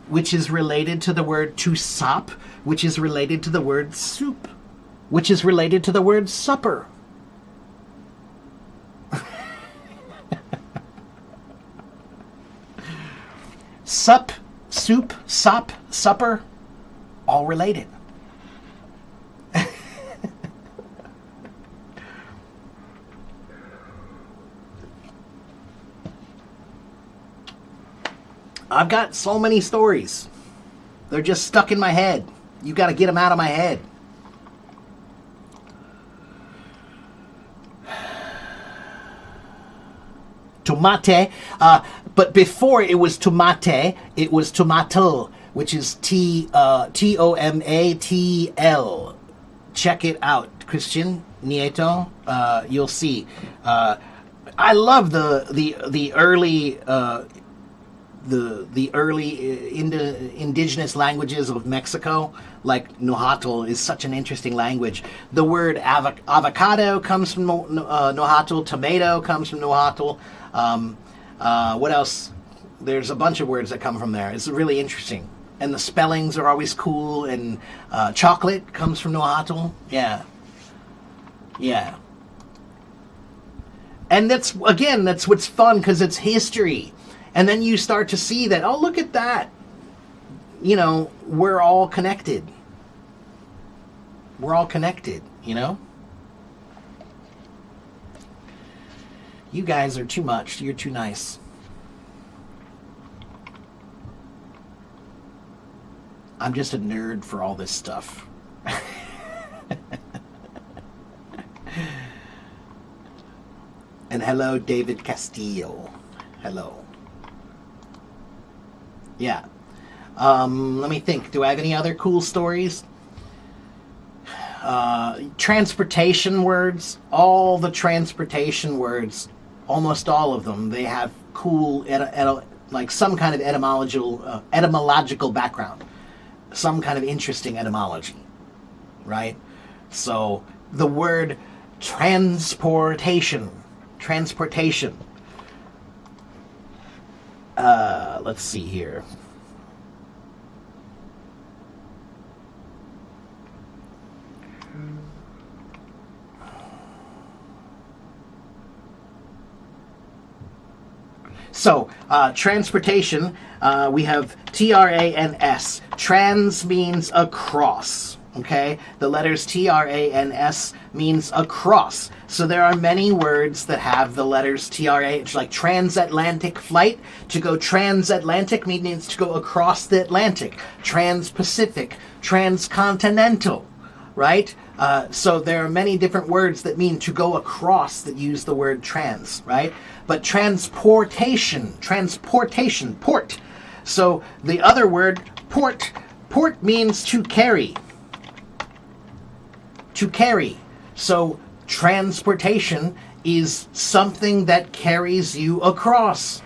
which is related to the word to sop, which is related to the word soup, which is related to the word supper. Sup, soup, sop, supper, all related. I've got so many stories. They're just stuck in my head. You got to get them out of my head. Tomate. But before it was tomate, it was tomato, which is Tomatl. Check it out, Christian. Nieto, you'll see. I love the early the early indigenous languages of Mexico. Like Nahuatl is such an interesting language. The word avocado comes from Nahuatl. Tomato comes from Nahuatl. What else? There's a bunch of words that come from there. It's really interesting. And the spellings are always cool. And chocolate comes from Nahuatl. Yeah. Yeah. And that's what's fun, because it's history. And then you start to see that, oh, look at that. You know, we're all connected. We're all connected, you know? You guys are too much. You're too nice. I'm just a nerd for all this stuff. And hello, David Castillo. Hello. Yeah. Let me think. Do I have any other cool stories? Transportation words. All the transportation words, almost all of them, they have cool, like some kind of etymological background. Some kind of interesting etymology. Right? So, the word transportation. Transportation. Let's see here. So, transportation, we have Trans. Trans means across. Okay? The letters Trans means across. So there are many words that have the letters TRA, like transatlantic flight. To go transatlantic means to go across the Atlantic. Trans-Pacific, transcontinental, right? So there are many different words that mean to go across that use the word trans, right? But transportation, port. So the other word, port means to carry. To carry. So transportation is something that carries you across.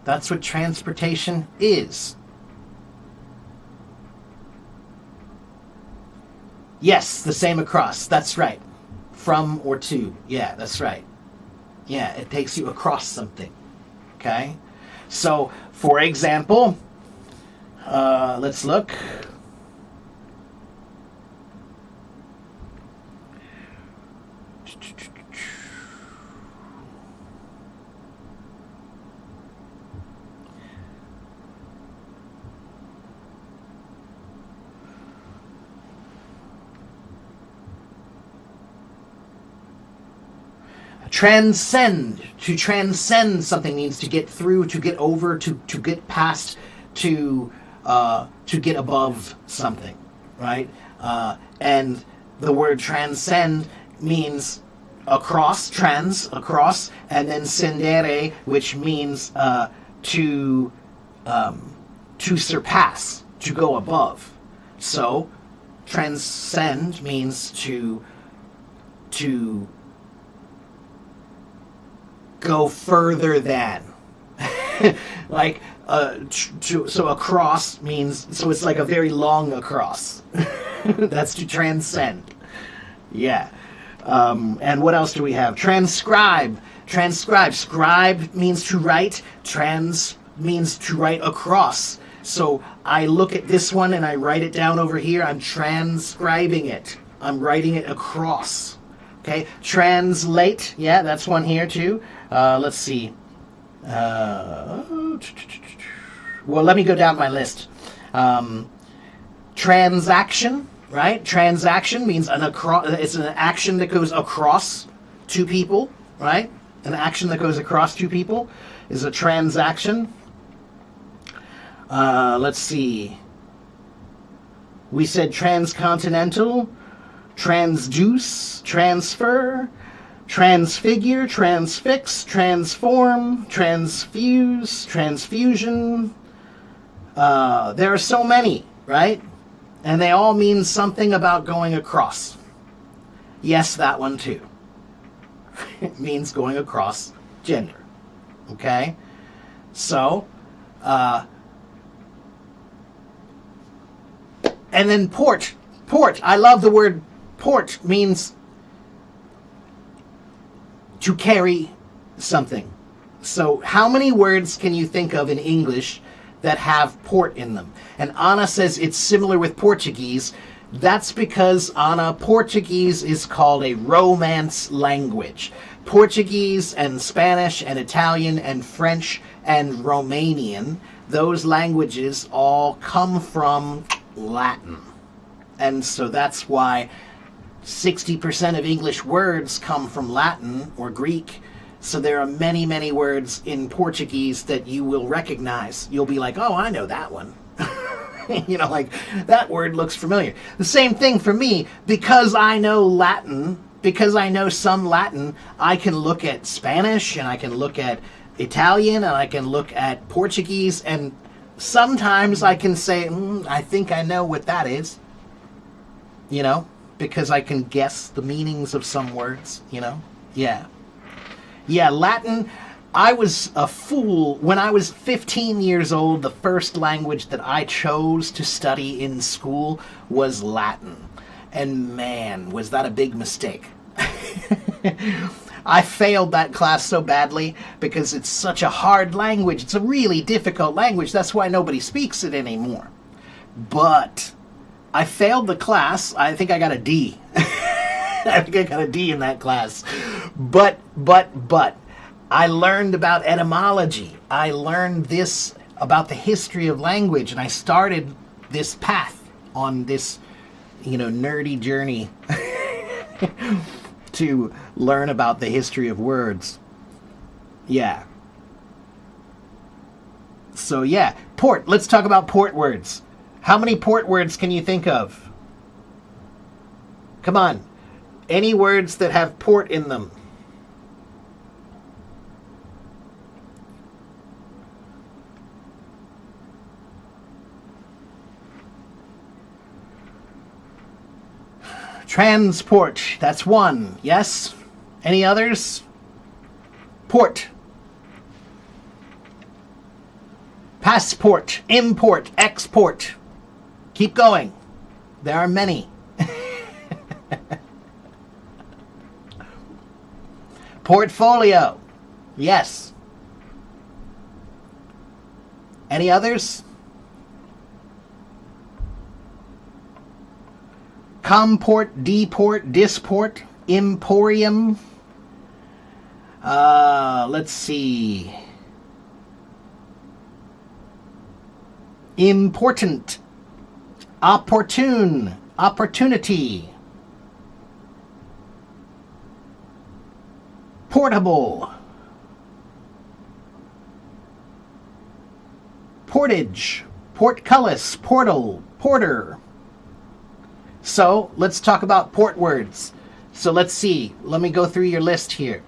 That's what transportation is. Yes, the same across. That's right. From or to. Yeah, that's right. Yeah, it takes you across something. Okay? So, for example, let's look. Transcend. To transcend something means to get through, to get over, to get past, to get above something, right? And the word transcend means across, across, and then scendere, which means to surpass, to go above. So, transcend means to go further than. Like, so across means, so it's like a very long across. That's to transcend. Yeah. And what else do we have? Transcribe. Scribe means to write. Trans means to write across. So I look at this one and I write it down over here. I'm transcribing it. I'm writing it across. Okay. Translate. Yeah, that's one here too. Let's see. Well, let me go down my list. Transaction, right? Transaction means it's an action that goes across two people, right? An action that goes across two people is a transaction. Let's see. We said transcontinental, transduce, transfer, transfigure, transfix, transform, transfuse, transfusion. There are so many, right? And they all mean something about going across. Yes, that one too. It means going across gender. Okay? So, and then port. Port. I love the word port. Means to carry something. So how many words can you think of in English that have port in them? And Anna says it's similar with Portuguese. That's because, Anna, Portuguese is called a Romance language. Portuguese and Spanish and Italian and French and Romanian, those languages all come from Latin. And so that's why 60% of English words come from Latin or Greek. So there are many, many words in Portuguese that you will recognize. You'll be like, oh, I know that one. You know, like, that word looks familiar. The same thing for me. Because I know Latin, because I know some Latin, I can look at Spanish, and I can look at Italian, and I can look at Portuguese, and sometimes I can say, I think I know what that is. You know, because I can guess the meanings of some words, you know? Yeah. Yeah, Latin, I was a fool. When I was 15 years old, the first language that I chose to study in school was Latin. And man, was that a big mistake. I failed that class so badly because it's such a hard language. It's a really difficult language. That's why nobody speaks it anymore. But I failed the class. I think I got a D. I think I got a D in that class. But, I learned about etymology. I learned this about the history of language, and I started this path on this, nerdy journey to learn about the history of words. Yeah. So, yeah. Port. Let's talk about port words. How many port words can you think of? Come on. Any words that have port in them? Transport. That's one. Yes? Any others? Port. Passport. Import. Export. Keep going. There are many. Portfolio. Yes. Any others? Comport, deport, disport, emporium. Let's see. Important. Opportune. Opportunity. Portable. Portage. Portcullis. Portal. Porter. So, let's talk about port words. So let's see. Let me go through your list here.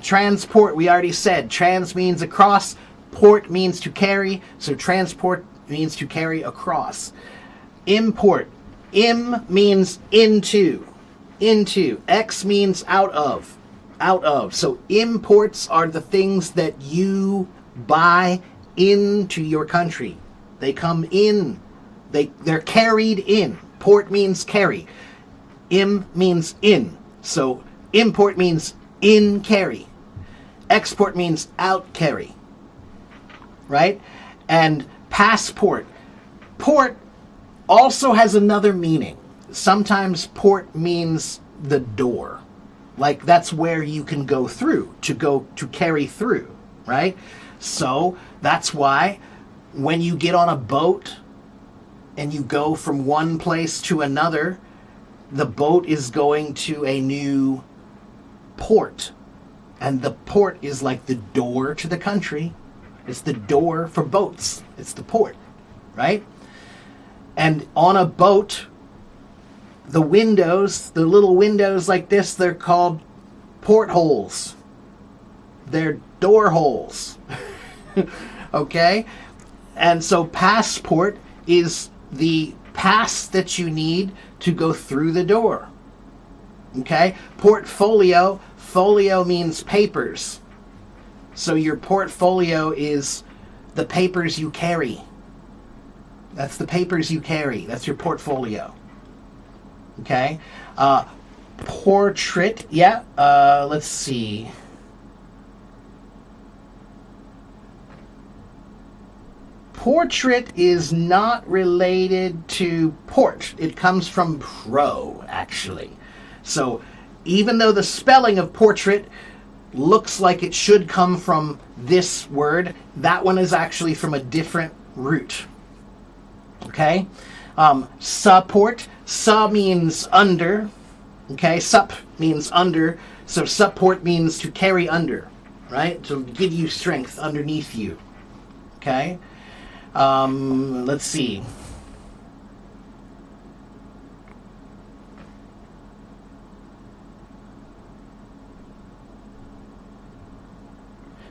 Transport, we already said. Trans means across. Port means to carry. So transport means to carry across. Import. Im means into. Into. Ex means out of. Out of. So imports are the things that you buy into your country. They come in. They're carried in. Port means carry. Im means in. So import means in carry. Export means out carry. Right? And passport. Port also has another meaning. Sometimes port means the door. Like that's where you can go through, to carry through, right? So that's why when you get on a boat and you go from one place to another, the boat is going to a new port. And the port is like the door to the country. It's the door for boats. It's the port, right? And on a boat, the windows, the little windows like this, they're called portholes. They're door holes. Okay? And so passport is the pass that you need to go through the door. Okay? Portfolio, folio means papers. So your portfolio is the papers you carry. That's the papers you carry. That's your portfolio. Okay? Portrait, yeah. Let's see. Portrait is not related to port. It comes from pro, actually. So even though the spelling of portrait looks like it should come from this word, that one is actually from a different root. Okay? Support. Su means under. Okay? Sup means under. So support means to carry under. Right? To give you strength underneath you. Okay? Let's see.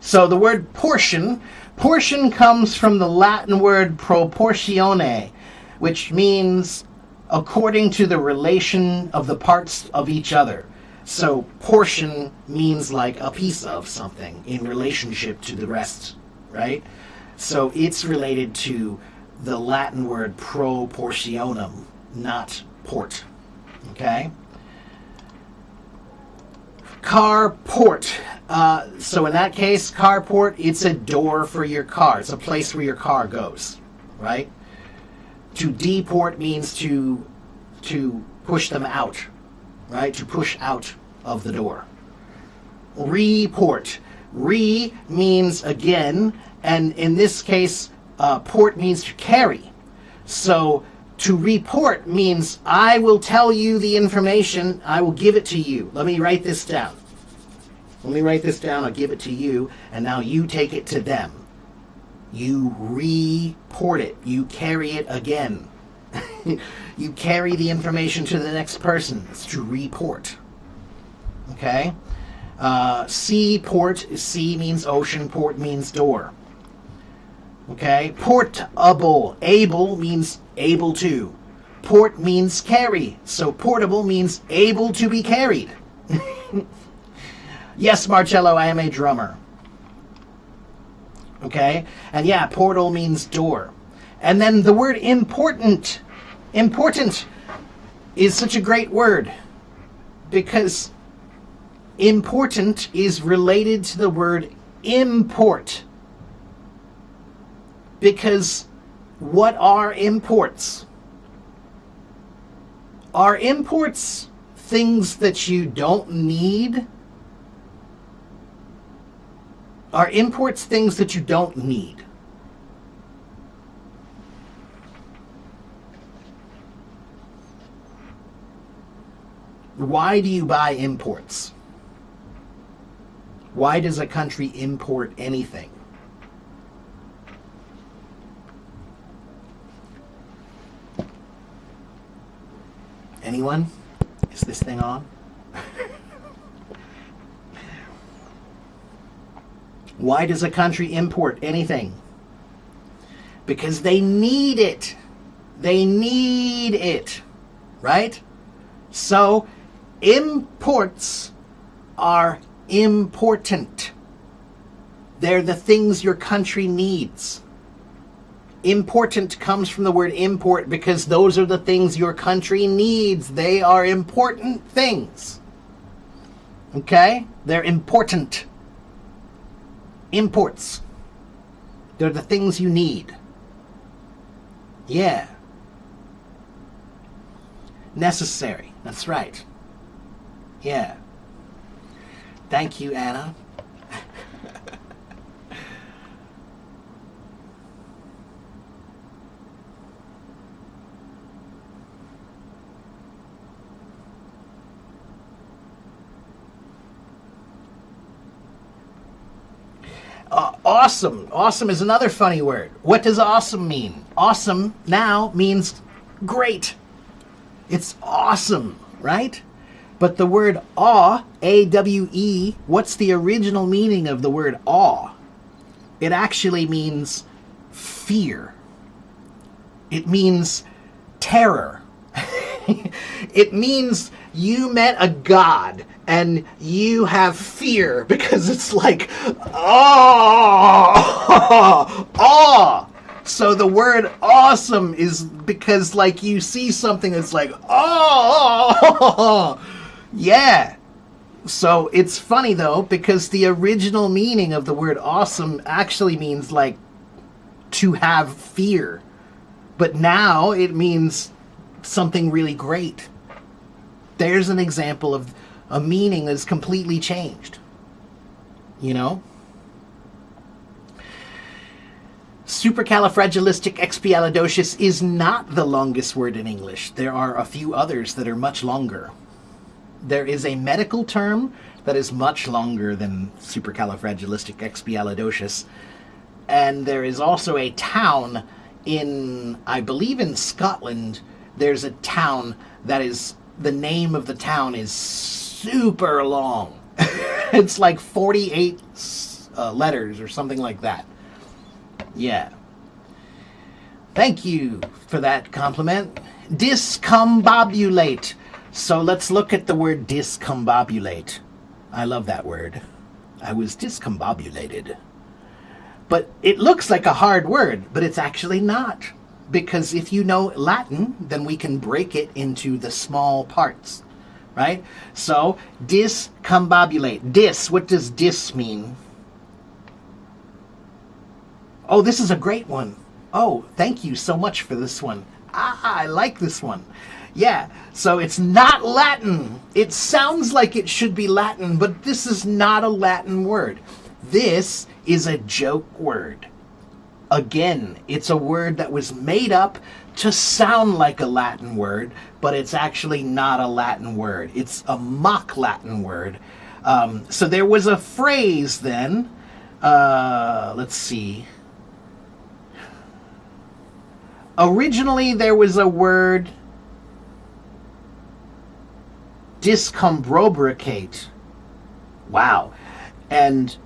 So the word portion comes from the Latin word proportione, which means according to the relation of the parts of each other. So portion means like a piece of something in relationship to the rest, right? So it's related to the Latin word proportionum, not port. Okay? Carport. So in that case, carport, it's a door for your car. It's a place where your car goes, right? To deport means to push them out, right? To push out of the door. Report. Re means again, and in this case, port means to carry. So to report means I will tell you the information, I will give it to you. Let me write this down. I'll give it to you, and now you take it to them. You report it. You carry it again. You carry the information to the next person. It's to report. Okay? Seaport, sea means ocean, port means door. Okay? Portable, able means able to. Port means carry, so portable means able to be carried. Yes, Marcello, I am a drummer. Okay? And yeah, portal means door. And then the word important. Important is such a great word because important is related to the word import. Because what are imports? Are imports things that you don't need? Are imports things that you don't need? Why do you buy imports? Why does a country import anything? Anyone? Is this thing on? Why does a country import anything? Because they need it. They need it. Right? So, imports are important. They're the things your country needs. Important comes from the word import because those are the things your country needs. They are important things. Okay? They're important. Imports. They're the things you need. Yeah. Necessary. That's right. Yeah. Thank you, Anna. Awesome. Awesome is another funny word. What does awesome mean? Awesome now means great. It's awesome, right? But the word awe, A-W-E, what's the original meaning of the word awe? It actually means fear. It means terror. It means you met a god and you have fear because it's like, oh, oh. So the word awesome is because like you see something that's like, oh, yeah. So it's funny though, because the original meaning of the word awesome actually means like to have fear. But now it means something really great. There's an example of a meaning that's completely changed. You know? Supercalifragilisticexpialidocious is not the longest word in English. There are a few others that are much longer. There is a medical term that is much longer than supercalifragilisticexpialidocious. And there is also a town in, I believe in Scotland, there's a town that is, the name of the town is super long. It's like 48 letters or something like that. Yeah. Thank you for that compliment. Discombobulate. So let's look at the word discombobulate. I love that word. I was discombobulated. But it looks like a hard word, but it's actually not. Because if you know Latin, then we can break it into the small parts, right? So, discombobulate. Dis, what does dis mean? Oh, this is a great one. Oh, thank you so much for this one. I like this one. Yeah, so it's not Latin. It sounds like it should be Latin, but this is not a Latin word. This is a joke word. Again, it's a word that was made up to sound like a Latin word, but it's actually not a Latin word. It's a mock Latin word. So there was a phrase then. Let's see. Originally, there was a word, discombobulate. Wow. And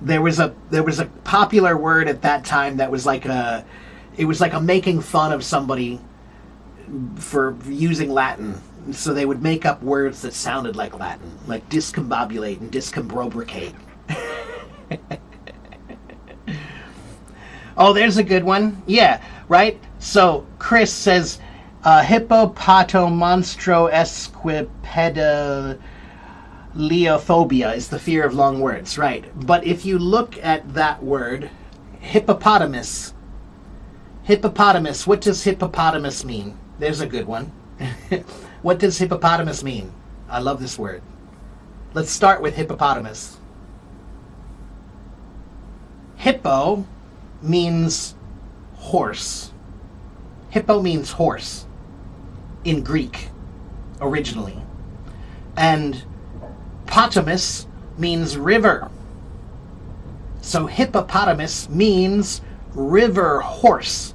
there was a popular word at that time that was like a making fun of somebody for using Latin. So they would make up words that sounded like Latin, like discombobulate and discombobulate. Oh, there's a good one. Yeah, right? So Chris says, hippopotomonstrosesquipedaliophobia is the fear of long words, right? But if you look at that word, hippopotamus, what does hippopotamus mean? There's a good one. What does hippopotamus mean? I love this word. Let's start with hippopotamus. Hippo means horse. Hippo means horse in Greek, originally. And potamus means river. So hippopotamus means river horse.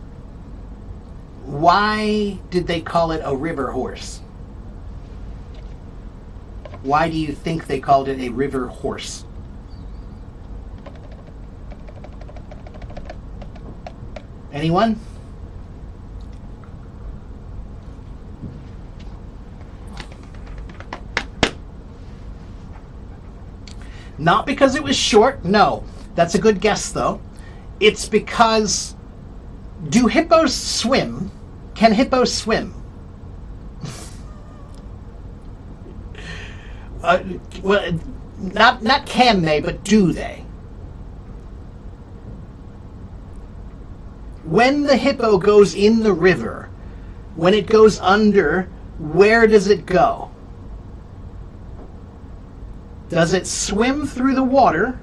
Why did they call it a river horse? Why do you think they called it a river horse? Anyone? Not because it was short. No. That's a good guess, though. It's because, do hippos swim? Can hippos swim? Well, not can they, but do they? When the hippo goes in the river, when it goes under, where does it go? Does it swim through the water,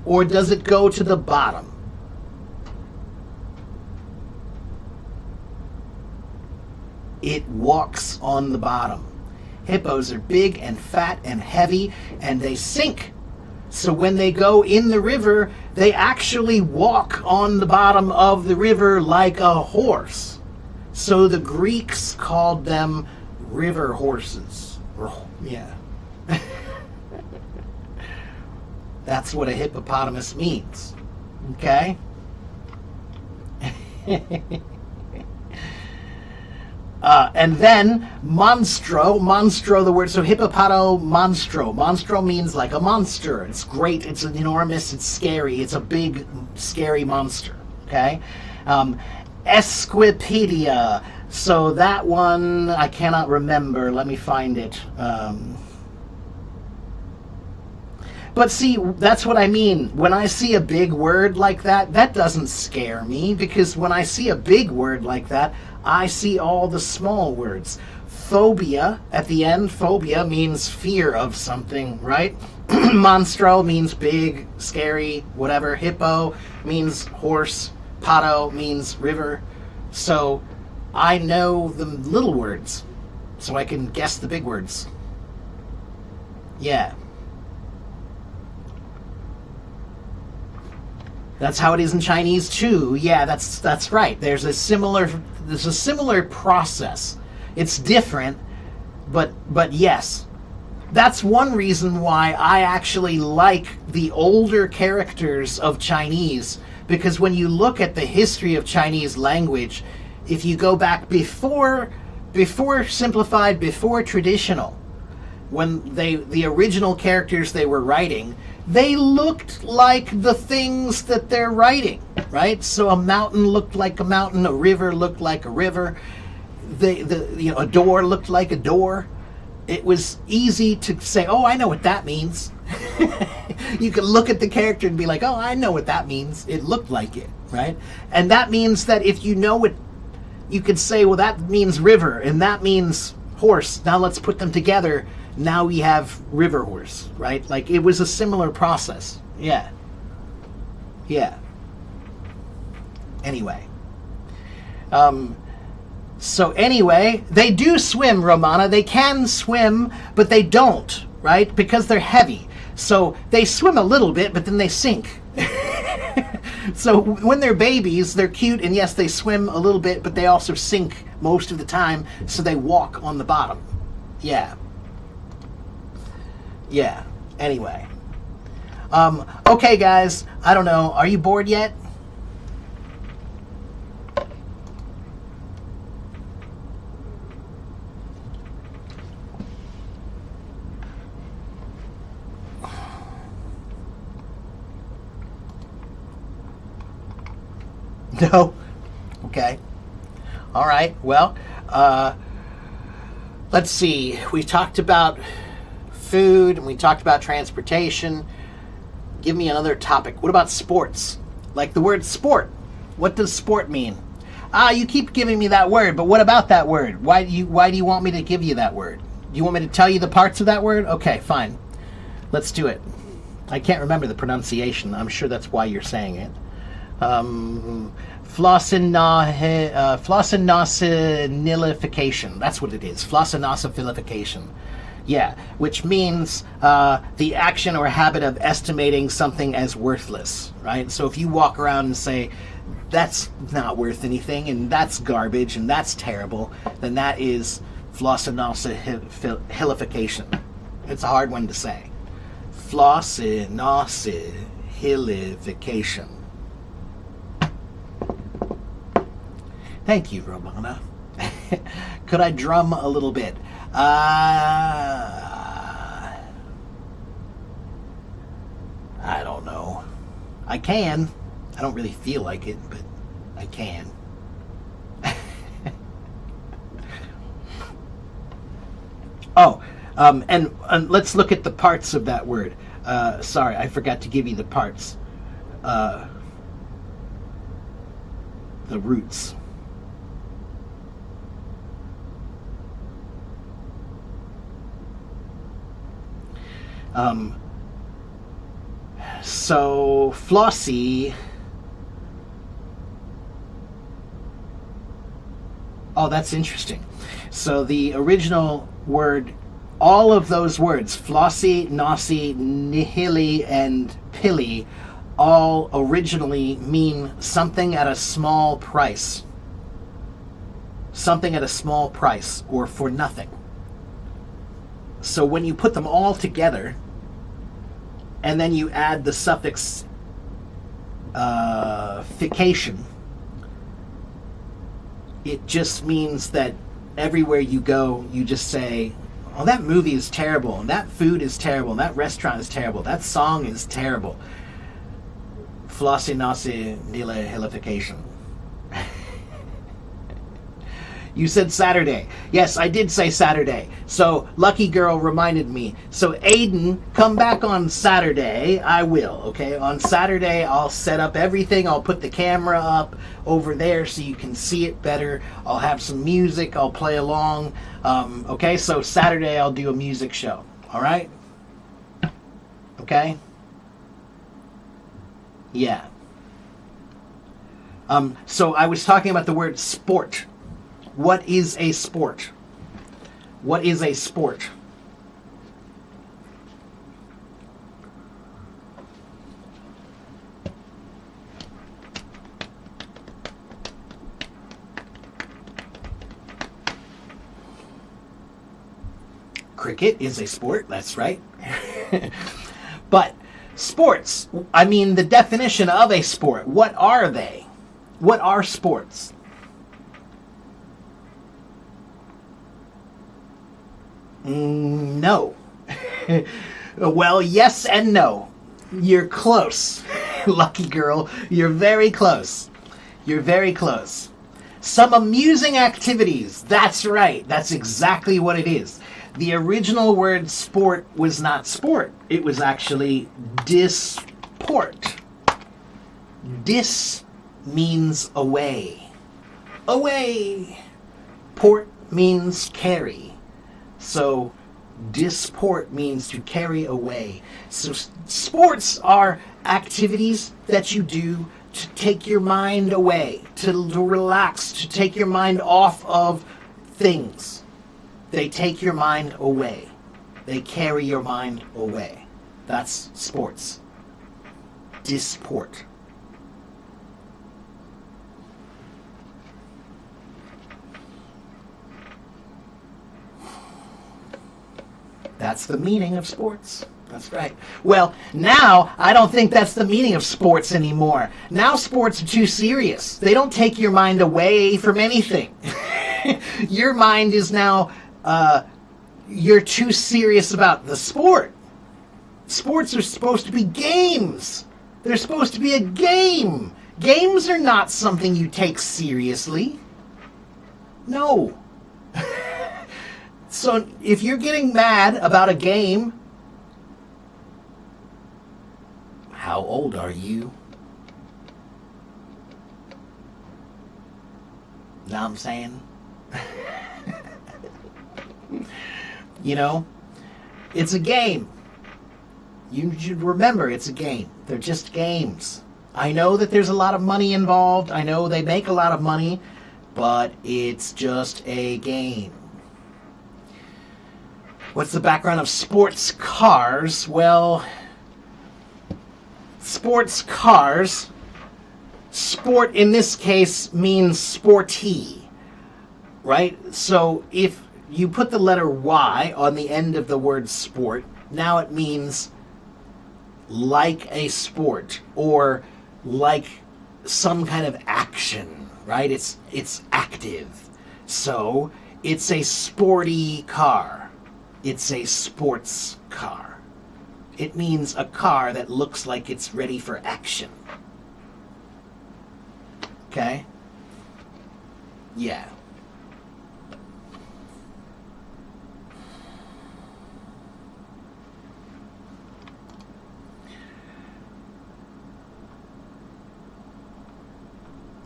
or does it go to the bottom? It walks on the bottom. Hippos are big and fat and heavy, and they sink. So when they go in the river, they actually walk on the bottom of the river like a horse. So the Greeks called them river horses. Yeah. That's what a hippopotamus means. Okay? And then monstro, the word, so hippopoto, monstro. Monstro means like a monster. It's great, it's enormous, it's scary, it's a big, scary monster, okay? Esquipedia, so that one, I cannot remember, let me find it. But see, that's what I mean. When I see a big word like that, that doesn't scare me, because when I see a big word like that, I see all the small words. Phobia, at the end, phobia means fear of something, right? Monstro means big, scary, whatever. Hippo means horse. Pato means river. So I know the little words, so I can guess the big words. Yeah. That's how it is in Chinese too. Yeah, that's right. There's a similar process. It's different, but yes. That's one reason why I actually like the older characters of Chinese, because when you look at the history of Chinese language, if you go back before simplified, before traditional, when the original characters they were writing, they looked like the things that they're writing, right? So a mountain looked like a mountain, a river looked like a river, a door looked like a door. It was easy to say, oh, I know what that means. You could look at the character and be like, oh, I know what that means. It looked like it, right? And that means that if you know it, you could say, well, that means river and that means horse. Now let's put them together. Now we have river horse, right? Like, it was a similar process. Yeah. Anyway. So anyway, they do swim, Romana. They can swim, but they don't, right? Because they're heavy. So they swim a little bit, but then they sink. So when they're babies, they're cute, and yes, they swim a little bit, but they also sink most of the time, so they walk on the bottom. Yeah. Anyway. Okay, guys. I don't know. Are you bored yet? No? Okay. All right. Well, let's see. We talked about food, and we talked about transportation. Give me another topic. What about sports? Like the word sport. What does sport mean? You keep giving me that word, but what about that word? Why do you want me to give you that word? Do you want me to tell you the parts of that word? Okay, fine. Let's do it. I can't remember the pronunciation. I'm sure that's why you're saying it. Flossinosinilification. That's what it is. Flossinosinilification. Yeah, which means the action or habit of estimating something as worthless, right? So if you walk around and say, that's not worth anything, and that's garbage, and that's terrible, then that is flossinosinilification. It's a hard one to say. Flossinosinilification. Thank you, Romana. Could I drum a little bit? I don't know. I can. I don't really feel like it, but I can. And let's look at the parts of that word. Sorry, I forgot to give you the parts. The roots. So flossy. Oh, that's interesting. So the original word, all of those words, flossy, nosy, nihili, and pili, all originally mean something at a small price. Something at a small price, or for nothing. So when you put them all together, and then you add the suffix fication, It just means that everywhere you go, you just say, oh, that movie is terrible, and that food is terrible, and that restaurant is terrible, that song is terrible. Flossy Nossi Nihilification. You said Saturday. Yes, I did say Saturday. So, Lucky Girl reminded me. So, Aiden, come back on Saturday. I will, okay? On Saturday, I'll set up everything. I'll put the camera up over there so you can see it better. I'll have some music. I'll play along. Okay, so Saturday, I'll do a music show. All right? Okay? Yeah. So, I was talking about the word sport. What is a sport? What is a sport? Cricket is a sport, that's right. But sports, I mean the definition of a sport, what are they? What are sports? No. Well, yes and no. You're close. Lucky girl, you're very close. You're very close. Some amusing activities. That's right. That's exactly what it is. The original word sport was not sport. It was actually disport. Dis means away. Away. Port means carry. So, disport means to carry away. So, sports are activities that you do to take your mind away, to relax, to take your mind off of things. They take your mind away. They carry your mind away. That's sports. Disport. That's the meaning of sports. That's right. Well, now I don't think that's the meaning of sports anymore. Now sports are too serious. They don't take your mind away from anything. Your mind is now, you're too serious about the sport. Sports are supposed to be games. They're supposed to be a game. Games are not something you take seriously. No. So if you're getting mad about a game, how old are you? Know what I'm saying? You know, it's a game. You should remember it's a game. They're just games. I know that there's a lot of money involved. I know they make a lot of money, but it's just a game. What's the background of sports cars? Well, sports cars, sport in this case means sporty, right? So if you put the letter Y on the end of the word sport, now it means like a sport or like some kind of action, right? It's active. So it's a sporty car. It's a sports car. It means a car that looks like it's ready for action. Okay? Yeah.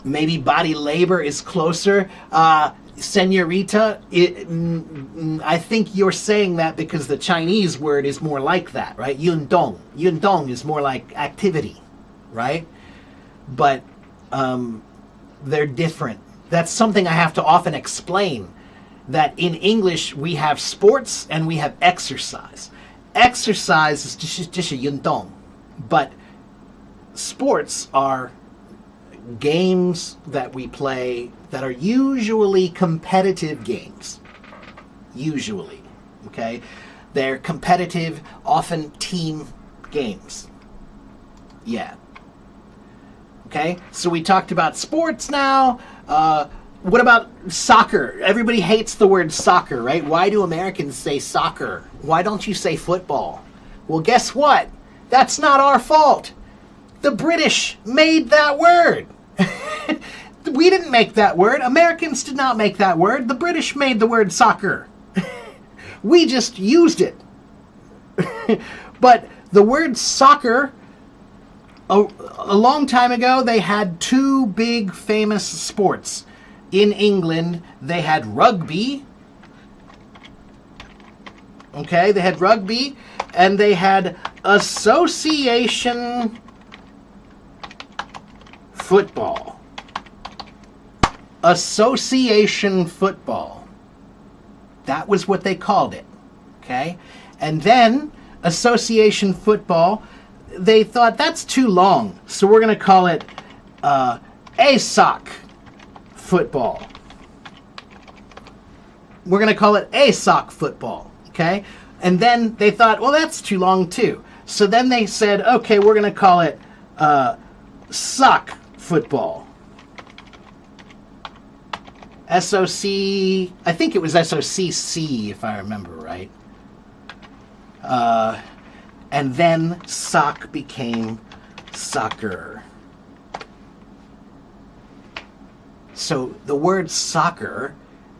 Maybe body labor is closer. Senorita, I think you're saying that because the Chinese word is more like that, right? Yundong. Yundong is more like activity, right? But they're different. That's something I have to often explain, that in English we have sports and we have exercise. Exercise is just a yundong, but sports are games that we play that are usually competitive games. Usually, okay? They're competitive, often team games. Yeah. Okay, so we talked about sports now. What about soccer? Everybody hates the word soccer, right? Why do Americans say soccer? Why don't you say football? Well, guess what? That's not our fault. The British made that word. We didn't make that word. Americans did not make that word. The British made the word soccer. We just used it. But the word soccer, a long time ago, they had two big famous sports. In England, they had rugby. Okay, they had rugby, and they had association football. Association football. That was what they called it. Okay? And then, association football, they thought that's too long, so we're going to call it ASOC football. We're going to call it ASOC football. Okay? And then they thought, well, that's too long too. So then they said, okay, we're going to call it SOC football. SOC, I think it was SOCC, if I remember right. And then sock became soccer. So the word soccer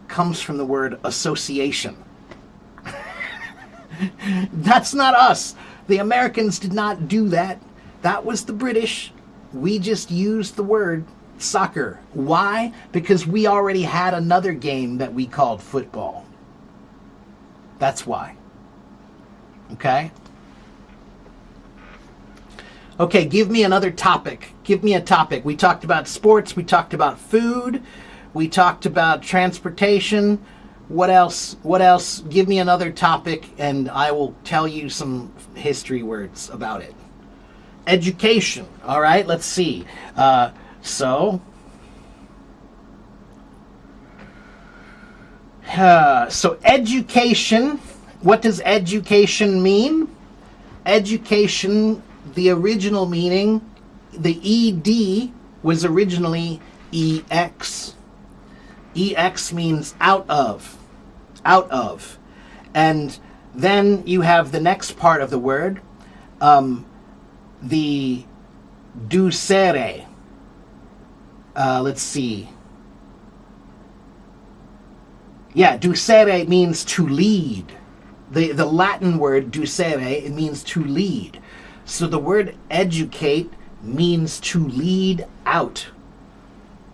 comes from the word association. That's not us. The Americans did not do that. That was the British. We just used the word soccer. Why? Because we already had another game that we called football. That's why. Okay? Okay, give me another topic. Give me a topic. We talked about sports. We talked about food. We talked about transportation. What else? What else? Give me another topic and I will tell you some history words about it. Education. All right, let's see. So education. What does education mean? Education, the original meaning, the ED was originally EX. EX means out of. Out of. And then you have the next part of the word, the ducere. Let's see. Yeah, ducere means to lead. The Latin word ducere, it means to lead. So the word educate means to lead out.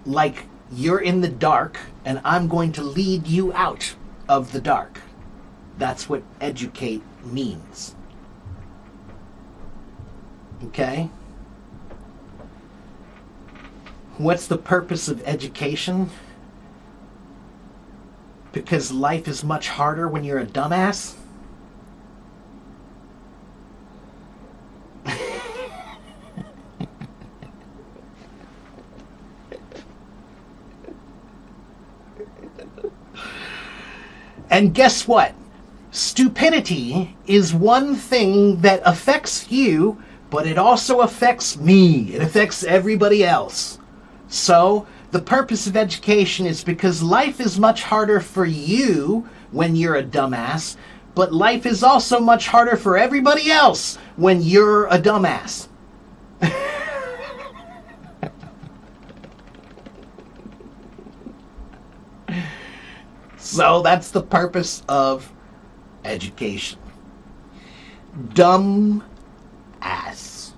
Like you're in the dark and I'm going to lead you out of the dark. That's what educate means. Okay? What's the purpose of education? Because life is much harder when you're a dumbass? And guess what? Stupidity is one thing that affects you, but it also affects me. It affects everybody else. So, the purpose of education is because life is much harder for you when you're a dumbass, but life is also much harder for everybody else when you're a dumbass. So that's the purpose of education. Dumb ass.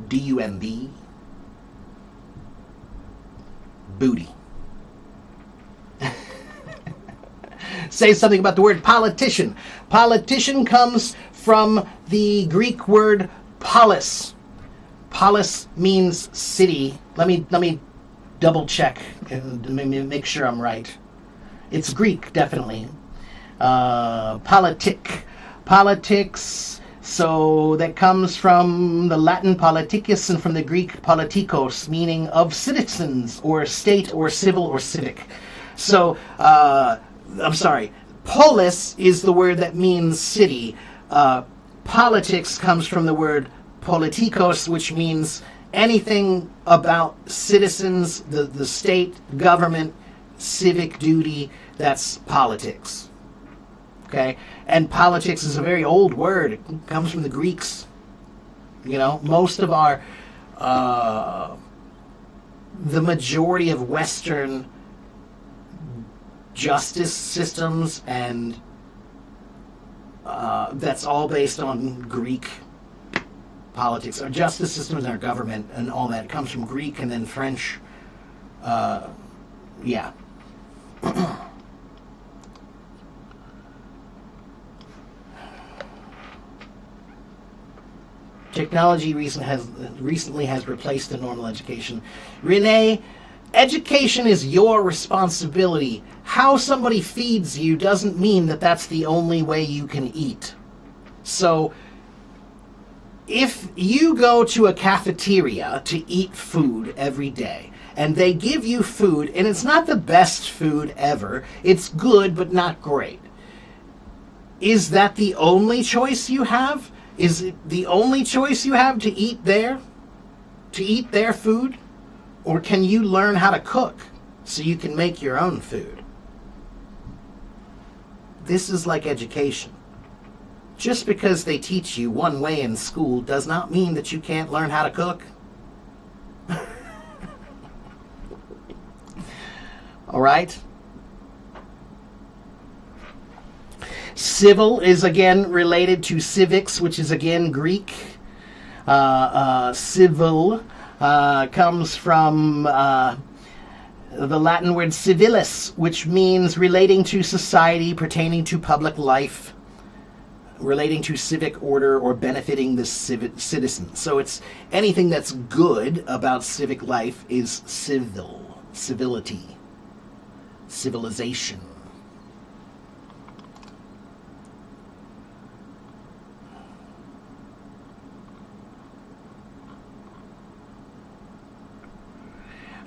D-U-M-B. Booty. Say something about the word politician. Politician comes from the Greek word polis. Polis means city. Let me double check and make sure I'm right. It's Greek, definitely. Politic. Politics. So that comes from the Latin politicus and from the Greek politikos, meaning of citizens or state or civil or civic. So, I'm sorry. Polis is the word that means city. Politics comes from the word politikos, which means anything about citizens, the state, government, civic duty, that's politics. Okay? And politics is a very old word. It comes from the Greeks. You know, most of our, the majority of Western justice systems and that's all based on Greek politics. Our justice systems and our government and all that comes from Greek and then French. Yeah. Technology recently has replaced the normal education. Renee, education is your responsibility. How somebody feeds you doesn't mean that that's the only way you can eat. So, if you go to a cafeteria to eat food every day, and they give you food, and it's not the best food ever, it's good but not great, is that the only choice you have? Is it the only choice you have to eat there? To eat their food? Or can you learn how to cook so you can make your own food? This is like education. Just because they teach you one way in school does not mean that you can't learn how to cook. All right? Civil is again related to civics, which is again Greek. Civil comes from the Latin word civilis, which means relating to society, pertaining to public life, relating to civic order, or benefiting the citizen. So it's anything that's good about civic life is civil, civility, civilization.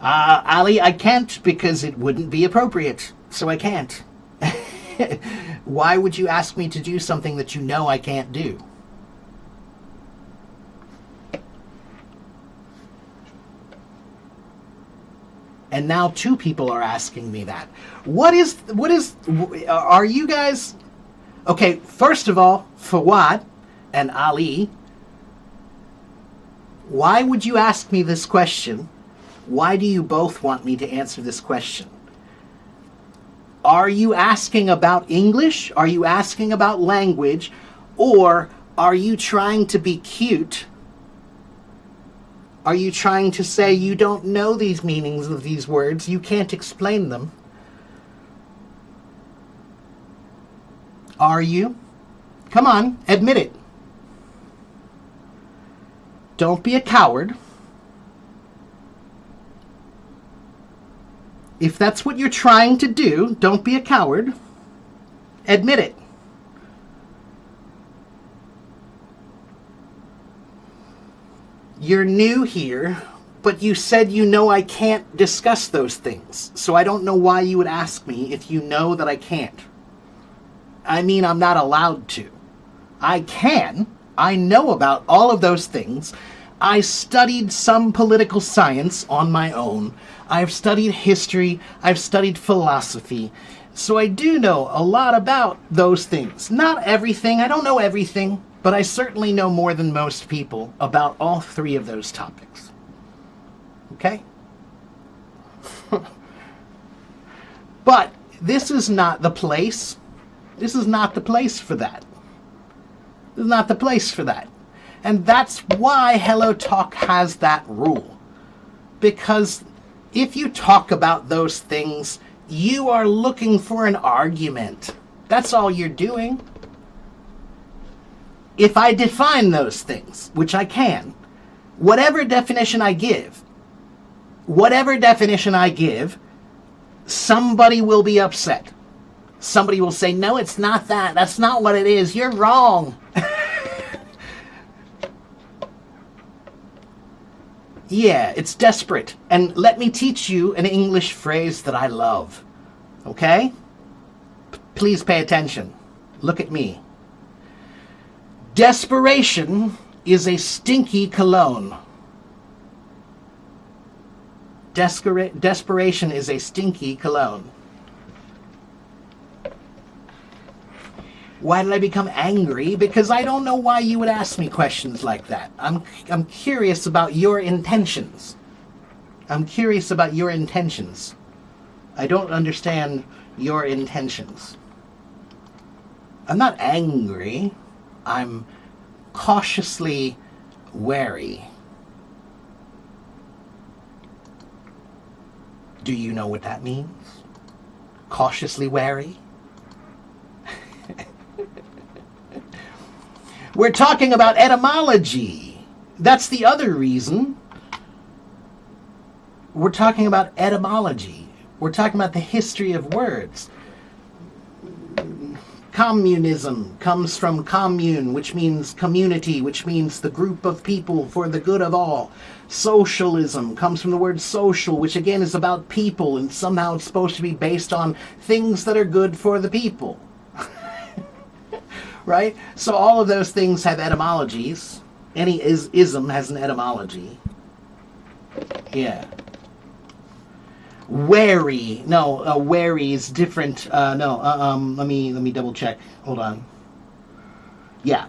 Ali, I can't because it wouldn't be appropriate, so I can't. Why would you ask me to do something that you know I can't do? And now 2 people are asking me that. Are you guys... Okay, first of all, Fawad and Ali, why would you ask me this question? Why do you both want me to answer this question? Are you asking about English? Are you asking about language? Or are you trying to be cute? Are you trying to say you don't know these meanings of these words? You can't explain them? Are you? Come on, admit it. Don't be a coward. If that's what you're trying to do, don't be a coward. Admit it. You're new here, but you said you know I can't discuss those things. So I don't know why you would ask me if you know that I can't. I mean, I'm not allowed to. I can. I know about all of those things. I studied some political science on my own. I've studied history. I've studied philosophy. So I do know a lot about those things. Not everything. I don't know everything. But I certainly know more than most people about all 3 of those topics. Okay? But this is not the place. This is not the place for that. This is not the place for that. And that's why Hello Talk has that rule. Because if you talk about those things, you are looking for an argument. That's all you're doing. If I define those things, which I can, whatever definition I give, somebody will be upset. Somebody will say, no, it's not that. That's not what it is. You're wrong. Yeah, it's desperate. And let me teach you an English phrase that I love. Okay? Please pay attention. Look at me. Desperation is a stinky cologne. Desperation is a stinky cologne. Why did I become angry? Because I don't know why you would ask me questions like that. I'm curious about your intentions. I'm curious about your intentions. I don't understand your intentions. I'm not angry. I'm cautiously wary. Do you know what that means? Cautiously wary? We're talking about etymology. That's the other reason. We're talking about etymology. We're talking about the history of words. Communism comes from commune, which means community, which means the group of people for the good of all. Socialism comes from the word social, which again is about people, and somehow it's supposed to be based on things that are good for the people. Right? So all of those things have etymologies. Any ism has an etymology. Yeah. Wary. No, wary is different. Let me double check. Hold on. Yeah.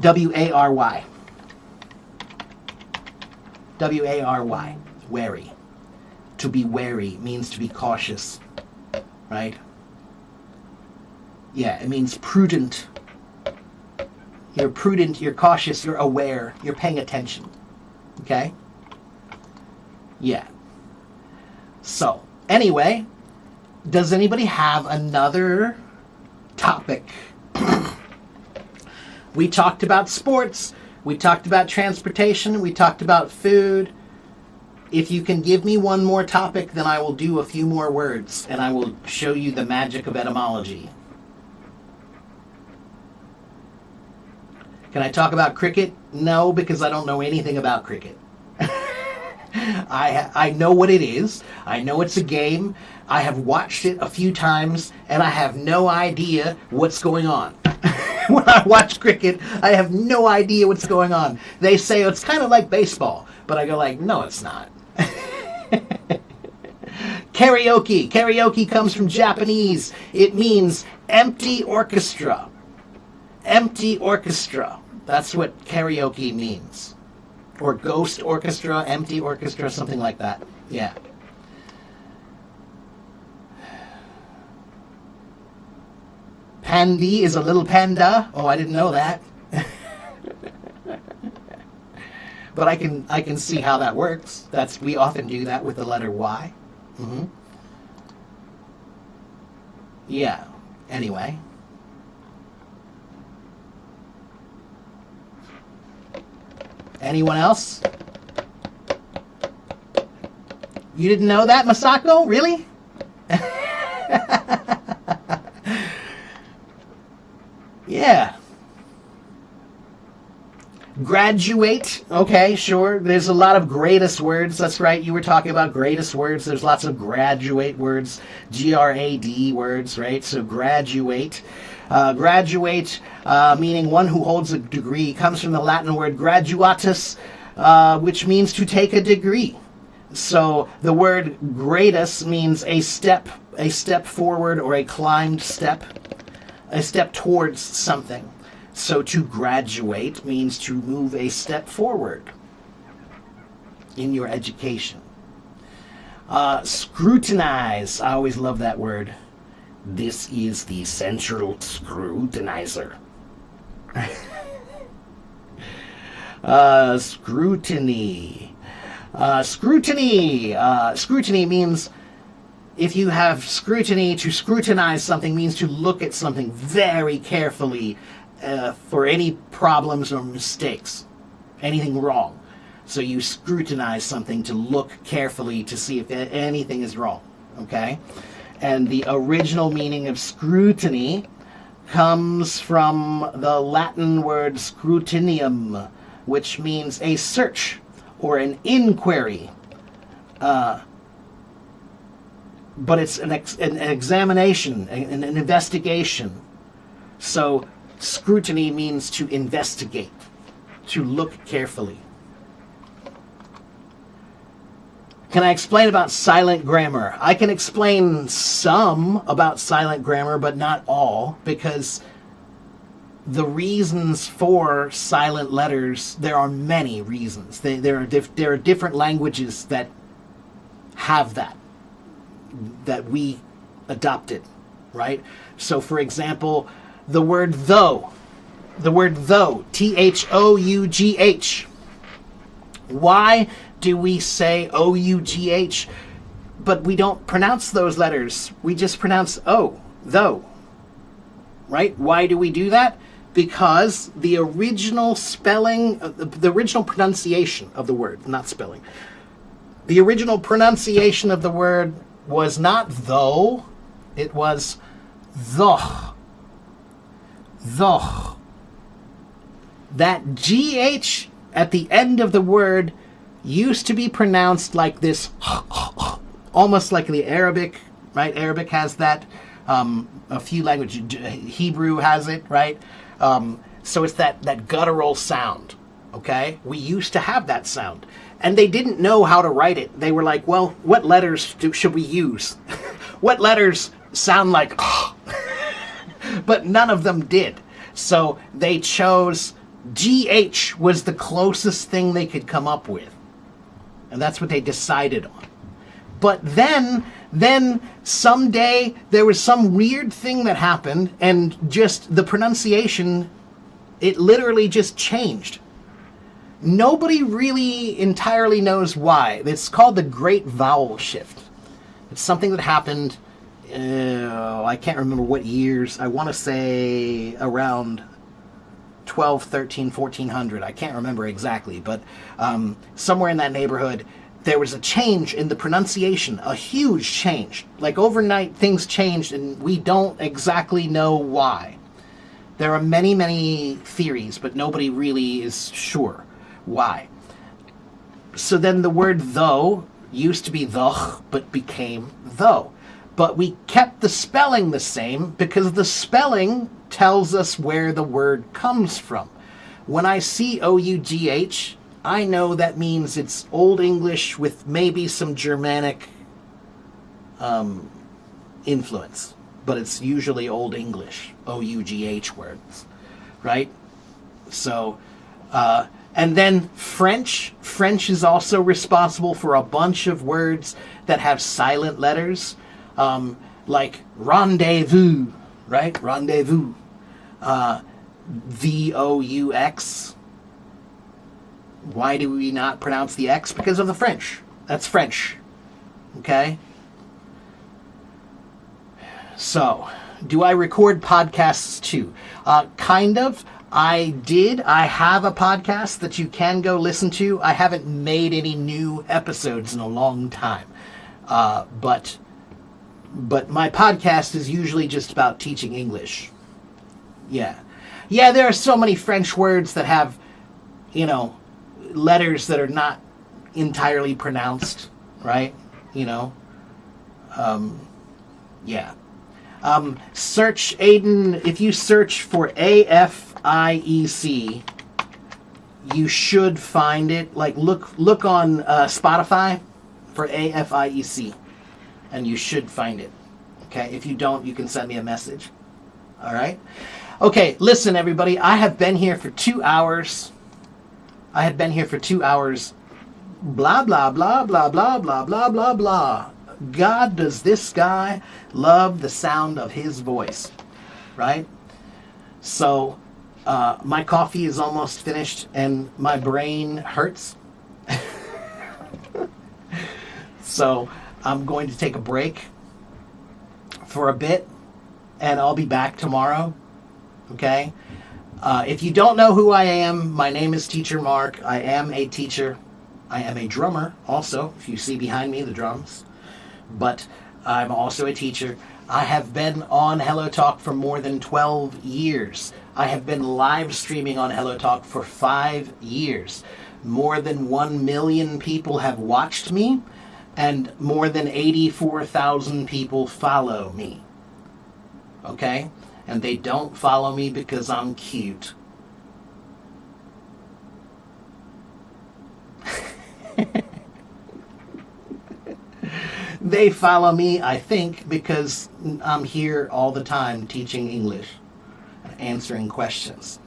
W-A-R-Y. W-A-R-Y. Wary. To be wary means to be cautious. Right? Yeah, it means prudent. You're prudent, you're cautious, you're aware, you're paying attention. Okay? Yeah. So, anyway, does anybody have another topic? We talked about sports, we talked about transportation, we talked about food. If you can give me one more topic, then I will do a few more words, and I will show you the magic of etymology. Can I talk about cricket? No, because I don't know anything about cricket. I know what it is. I know it's a game. I have watched it a few times, and I have no idea what's going on. When I watch cricket, I have no idea what's going on. They say it's kind of like baseball, but I go like, no, it's not. Karaoke. Karaoke comes from Japanese. It means empty orchestra. Empty orchestra. That's what karaoke means. Or ghost orchestra, empty orchestra, something like that. Yeah. Pandy is a little panda. Oh, I didn't know that. But I can see how that works. We often do that with the letter Y. Mm-hmm. Yeah. Anyway. Anyone else? You didn't know that, Masako? Really? Yeah. Graduate. Okay, sure. There's a lot of greatest words. That's right. You were talking about greatest words. There's lots of graduate words. G-R-A-D words, right? So graduate. Graduate, meaning one who holds a degree, comes from the Latin word graduatus, which means to take a degree. So the word gradus means a step forward or a climbed step, a step towards something. So to graduate means to move a step forward in your education. Scrutinize. I always love that word. This is the central scrutinizer. Scrutiny. Scrutiny means, if you have scrutiny, to scrutinize something means to look at something very carefully for any problems or mistakes, anything wrong. So you scrutinize something to look carefully to see if anything is wrong. Okay? And the original meaning of scrutiny comes from the Latin word scrutinium, which means a search or an inquiry. But it's an examination, an investigation. So scrutiny means to investigate, to look carefully. Can I explain about silent grammar? I can explain some about silent grammar, but not all, because the reasons for silent letters, there are many reasons. There are different languages that have that we adopted, right? So, for example, the word though, T-H-O-U-G-H. Why do we say O-U-G-H, but we don't pronounce those letters? We just pronounce O, though, right? Why do we do that? Because the original spelling, the original pronunciation of the word, not spelling, the original pronunciation of the word was not though, it was though. Though. That GH at the end of the word used to be pronounced like this, almost like the Arabic, right? Arabic has that. A few languages, Hebrew has it, right? So it's that guttural sound, okay? We used to have that sound. And they didn't know how to write it. They were like, well, what letters should we use? What letters sound like, but none of them did. So they chose GH was the closest thing they could come up with. And that's what they decided on. But then someday there was some weird thing that happened, and just the pronunciation, it literally just changed. Nobody really entirely knows why. It's called the Great Vowel Shift. It's something that happened, I can't remember what years. I want to say around 12, 13, 1400. I can't remember exactly, but somewhere in that neighborhood, there was a change in the pronunciation, a huge change. Like overnight, things changed, and we don't exactly know why. There are many, many theories, but nobody really is sure why. So then the word though used to be though, but became though. But we kept the spelling the same because the spelling tells us where the word comes from. When I see O-U-G-H, I know that means it's Old English with maybe some Germanic influence, but it's usually Old English, O-U-G-H words, right? So, and then French is also responsible for a bunch of words that have silent letters, like rendezvous, right? Rendezvous, V-O-U-X. Why do we not pronounce the X? Because of the French. That's French. Okay? So, do I record podcasts too? Kind of. I did. I have a podcast that you can go listen to. I haven't made any new episodes in a long time. But my podcast is usually just about teaching English. Yeah. Yeah, there are so many French words that have, letters that are not entirely pronounced, right? Yeah. Search, Aiden, if you search for AFIEC, you should find it. Like, look on Spotify for AFIEC, and you should find it. Okay? If you don't, you can send me a message. All right? Okay, listen, everybody. I have been here for 2 hours. Blah, blah, blah, blah, blah, blah, blah, blah, blah. God, does this guy love the sound of his voice, right? So, my coffee is almost finished, and my brain hurts. So, I'm going to take a break for a bit, and I'll be back tomorrow, okay? If you don't know who I am, my name is Teacher Mark. I am a teacher. I am a drummer also, if you see behind me the drums. But I'm also a teacher. I have been on Hello Talk for more than 12 years. I have been live streaming on Hello Talk for 5 years. More than 1 million people have watched me, and more than 84,000 people follow me. Okay? And they don't follow me because I'm cute. They follow me, I think, because I'm here all the time teaching English, answering questions.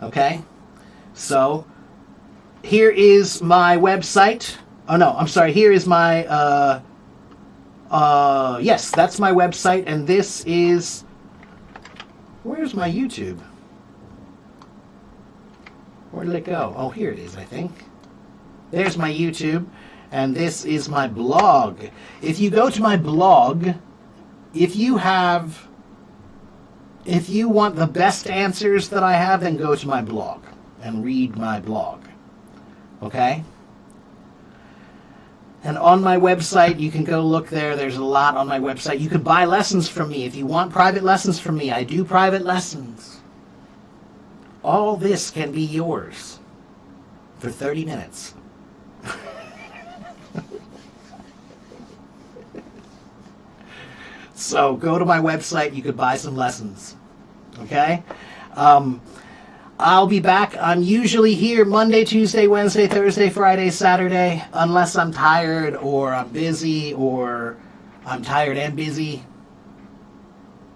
Okay? So, here is my website. Oh no, I'm sorry. Here is my, yes, that's my website, and this is, where's my YouTube? Where did it go? Oh, here it is, I think. There's my YouTube, and this is my blog. If you go to my blog, if you want the best answers that I have, then go to my blog and read my blog. Okay? And on my website, you can go look there. There's a lot on my website. You can buy lessons from me. If you want private lessons from me, I do private lessons. All this can be yours for 30 minutes. So go to my website. You could buy some lessons. Okay? I'll be back. I'm usually here Monday, Tuesday, Wednesday, Thursday, Friday, Saturday, unless I'm tired or I'm busy or I'm tired and busy.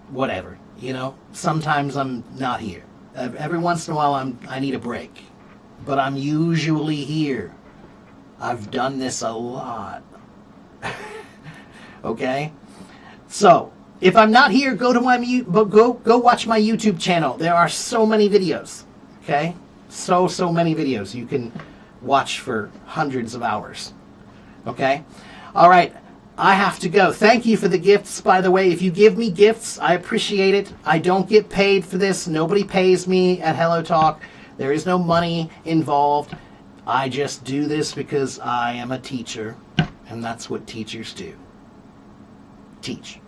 Whatever, you know. Sometimes I'm not here. Every once in a while I need a break. But I'm usually here. I've done this a lot. Okay? So, if I'm not here, go to my go watch my YouTube channel. There are so many videos. Okay? So many videos you can watch for hundreds of hours. Okay? All right. I have to go. Thank you for the gifts, by the way. If you give me gifts, I appreciate it. I don't get paid for this. Nobody pays me at Hello Talk. There is no money involved. I just do this because I am a teacher, and that's what teachers do. Teach.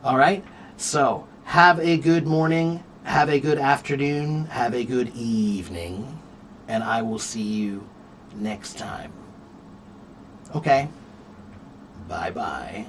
All right? So, have a good morning, have a good afternoon, have a good evening, and I will see you next time. Okay? Bye-bye.